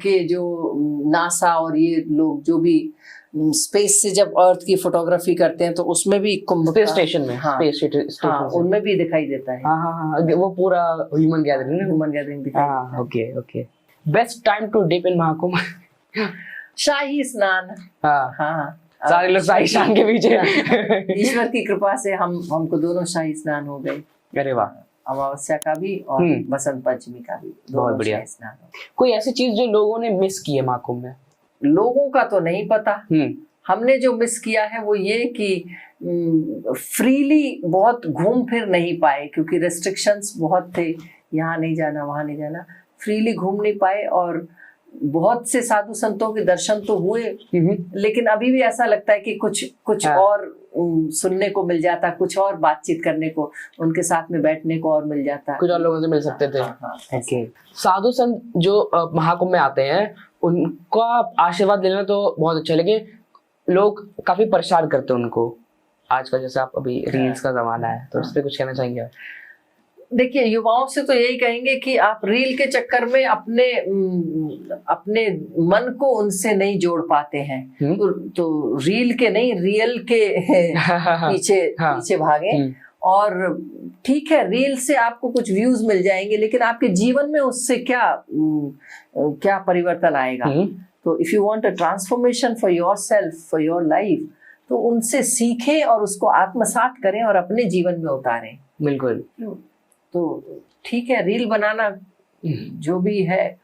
के जो नासा और ये लोग जो भी स्पेस से जब अर्थ की फोटोग्राफी करते हैं तो उसमें भी कुंभ स्पेस स्टेशन में, स्पेस स्टेशन उनमें भी दिखाई देता है। हाँ, वो पूरा ह्यूमन गैदरिंग दिखाई देता है। Okay. Best time to dip in Mahakumbh? शाही स्नान। हाँ, सारे लोग शाही स्नान के पीछे। ईश्वर की कृपा से हमको दोनों शाही स्नान हो गए। अरे वाह। अमावस्या का भी और बसंत पंचमी का भी, बहुत बढ़िया। कोई ऐसी चीज जो लोगों ने मिस की है महाकुंभ में? लोगों का तो नहीं पता। हमने जो मिस किया है वो ये कि फ्रीली बहुत घूम फिर नहीं पाए, क्योंकि रेस्ट्रिक्शंस बहुत थे, यहाँ नहीं जाना वहाँ नहीं जाना, फ्रीली घूम नहीं पाए। और बहुत से साधु संतों के दर्शन तो हुए, लेकिन अभी भी ऐसा लगता है कि कुछ और सुनने को मिल जाता, कुछ और बातचीत करने को, उनके साथ में बैठने को और मिल जाता, कुछ और लोगों से मिल सकते थे। ओके। साधु संत जो महाकुंभ में आते हैं उनका आशीर्वाद लेना तो बहुत अच्छा, लेकिन लोग काफी परेशान करते हैं उनको आजकल, जैसे आप अभी रील्स का जमाना है, तो उस पर कुछ कहना चाहेंगे? देखिए, युवाओं से तो यही कहेंगे कि आप रील के चक्कर में अपने मन को उनसे नहीं जोड़ पाते हैं। तो रील के नहीं, रियल के पीछे भागे। और ठीक है, रील से आपको कुछ व्यूज मिल जाएंगे, लेकिन आपके जीवन में उससे क्या परिवर्तन आएगा? तो if you want a transformation for yourself, for your life, तो उनसे सीखें और उसको आत्मसात करें और अपने जीवन में उतारें। बिल्कुल। तो ठीक है, रील बनाना जो भी है,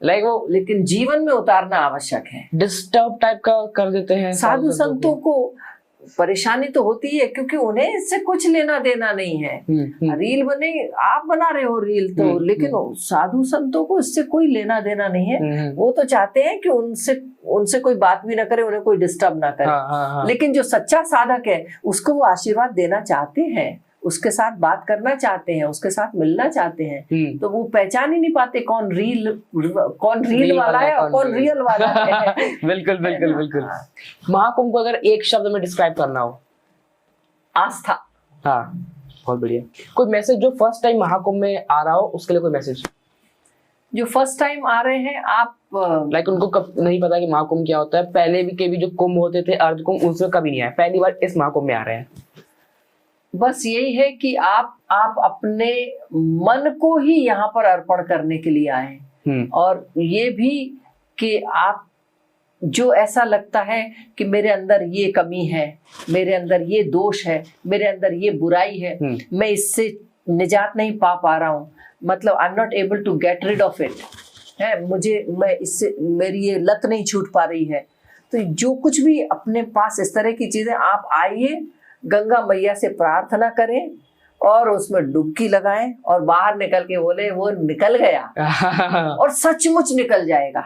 लेकिन जीवन में उतारना आवश्यक है। डिस्टर्ब टाइप का कर देते हैं साधु संतों को। परेशानी तो होती है क्योंकि उन्हें इससे कुछ लेना देना नहीं है। रील बने, आप बना रहे हो रील तो, लेकिन साधु संतों को इससे कोई लेना देना नहीं है। वो तो चाहते हैं कि उनसे कोई बात भी ना करे, उन्हें कोई डिस्टर्ब ना करे। लेकिन जो सच्चा साधक है उसको वो आशीर्वाद देना चाहते हैं, उसके साथ बात करना चाहते हैं, उसके साथ मिलना चाहते हैं। तो वो पहचान ही नहीं पाते कौन रील वाला है और कौन रियल वाला है। बिल्कुल। महाकुंभ को अगर एक शब्द में डिस्क्राइब करना हो? आस्था। हाँ, बहुत बढ़िया। कोई मैसेज जो फर्स्ट टाइम महाकुंभ में आ रहा हो उसके लिए कोई मैसेज? जो फर्स्ट टाइम आ रहे हैं, आप उनको कब नहीं पता कि महाकुंभ क्या होता है, पहले भी के भी जो कुंभ होते थे अर्ध कुंभ, उसमें कभी नहीं आए, पहली बार इस महाकुंभ में आ रहे हैं। बस यही है कि आप अपने मन को ही यहाँ पर अर्पण करने के लिए आए। और ये भी कि आप जो ऐसा लगता है कि मेरे अंदर ये कमी है, मेरे अंदर ये दोष है, मेरे अंदर ये बुराई है, मैं इससे निजात नहीं पा रहा हूँ, मतलब I am not able to get rid of it है, मैं इससे, मेरी ये लत नहीं छूट पा रही है। तो जो कुछ भी अपने पास इस तरह की चीजें, आप आइए, गंगा मैया से प्रार्थना करें और उसमें डुबकी लगाएं और बाहर निकल के बोले वो निकल गया। और सचमुच निकल जाएगा।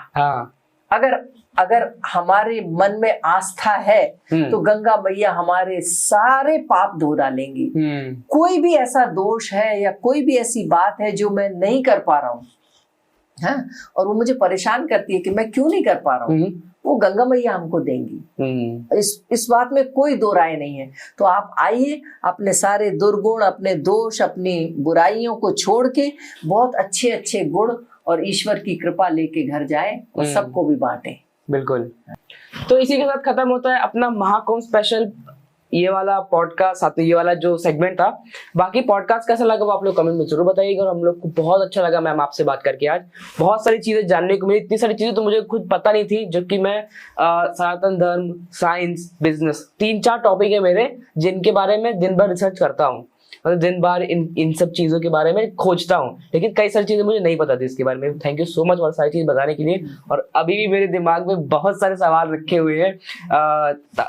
अगर हमारे मन में आस्था है तो गंगा मैया हमारे सारे पाप धो डालेंगी। कोई भी ऐसा दोष है या कोई भी ऐसी बात है जो मैं नहीं कर पा रहा हूँ, हाँ, और वो मुझे परेशान करती है कि मैं क्यों नहीं कर पा रहा हूँ, वो गंगा मैया हमको देंगी। इस बात में कोई दो राय नहीं है। तो आप आइए, अपने सारे दुर्गुण, अपने दोष, अपनी बुराइयों को छोड़ के बहुत अच्छे अच्छे गुण और ईश्वर की कृपा लेके घर जाए और सबको भी बांटे। बिल्कुल। तो इसी के साथ खत्म होता है अपना महाकुंभ स्पेशल ये वाला पॉडकास्ट, साथ में ये वाला जो सेगमेंट था। बाकी पॉडकास्ट कैसा लगा वो आप लोग कमेंट में जरूर बताइएगा। और हम लोग को बहुत अच्छा लगा मैम आपसे बात करके। आज बहुत सारी चीजें जानने को मिली, इतनी सारी चीजें तो मुझे खुद पता नहीं थी, जबकि मैं सनातन धर्म, साइंस, बिजनेस, 3-4 टॉपिक है मेरे जिनके बारे में दिन भर रिसर्च करता हूँ, मतलब दिन भर इन सब चीजों के बारे में खोजता हूँ, लेकिन कई सारी चीजें मुझे नहीं पता थी इसके बारे में। थैंक यू सो मच और सारी चीज बताने के लिए। और अभी भी मेरे दिमाग में बहुत सारे सवाल रखे हुए हैं,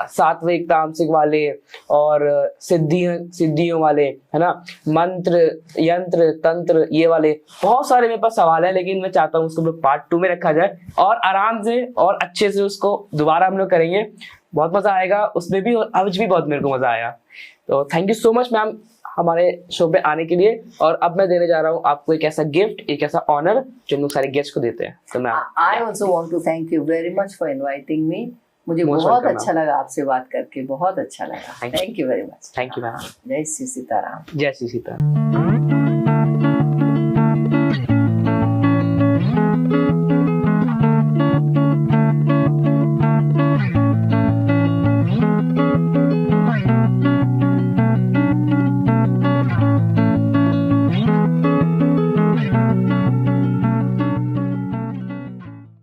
सात्विक तामसिक वाले और सिद्धियों वाले, है ना, मंत्र यंत्र तंत्र ये वाले बहुत सारे मेरे पास सवाल है। लेकिन मैं चाहता हूँ उसको पार्ट 2 में रखा जाए और आराम से और अच्छे से उसको दोबारा हम लोग करेंगे। बहुत मजा आएगा उसमें भी, और आज भी बहुत मेरे को मजा आया। तो thank you so much ma'am हमारे शो पे आने के लिए। और अब मैं देने जा रहा हूँ आपको एक ऐसा गिफ्ट, एक ऐसा ऑनर जो हम लोग सारे गेस्ट को देते हैं। तो मैं I also want to thank you very much for inviting me. मुझे बहुत अच्छा लगा आपसे बात करके, बहुत अच्छा लगा। Thank you very much. Thank you ma'am. जय श्री सीताराम। जय श्री सीताराम।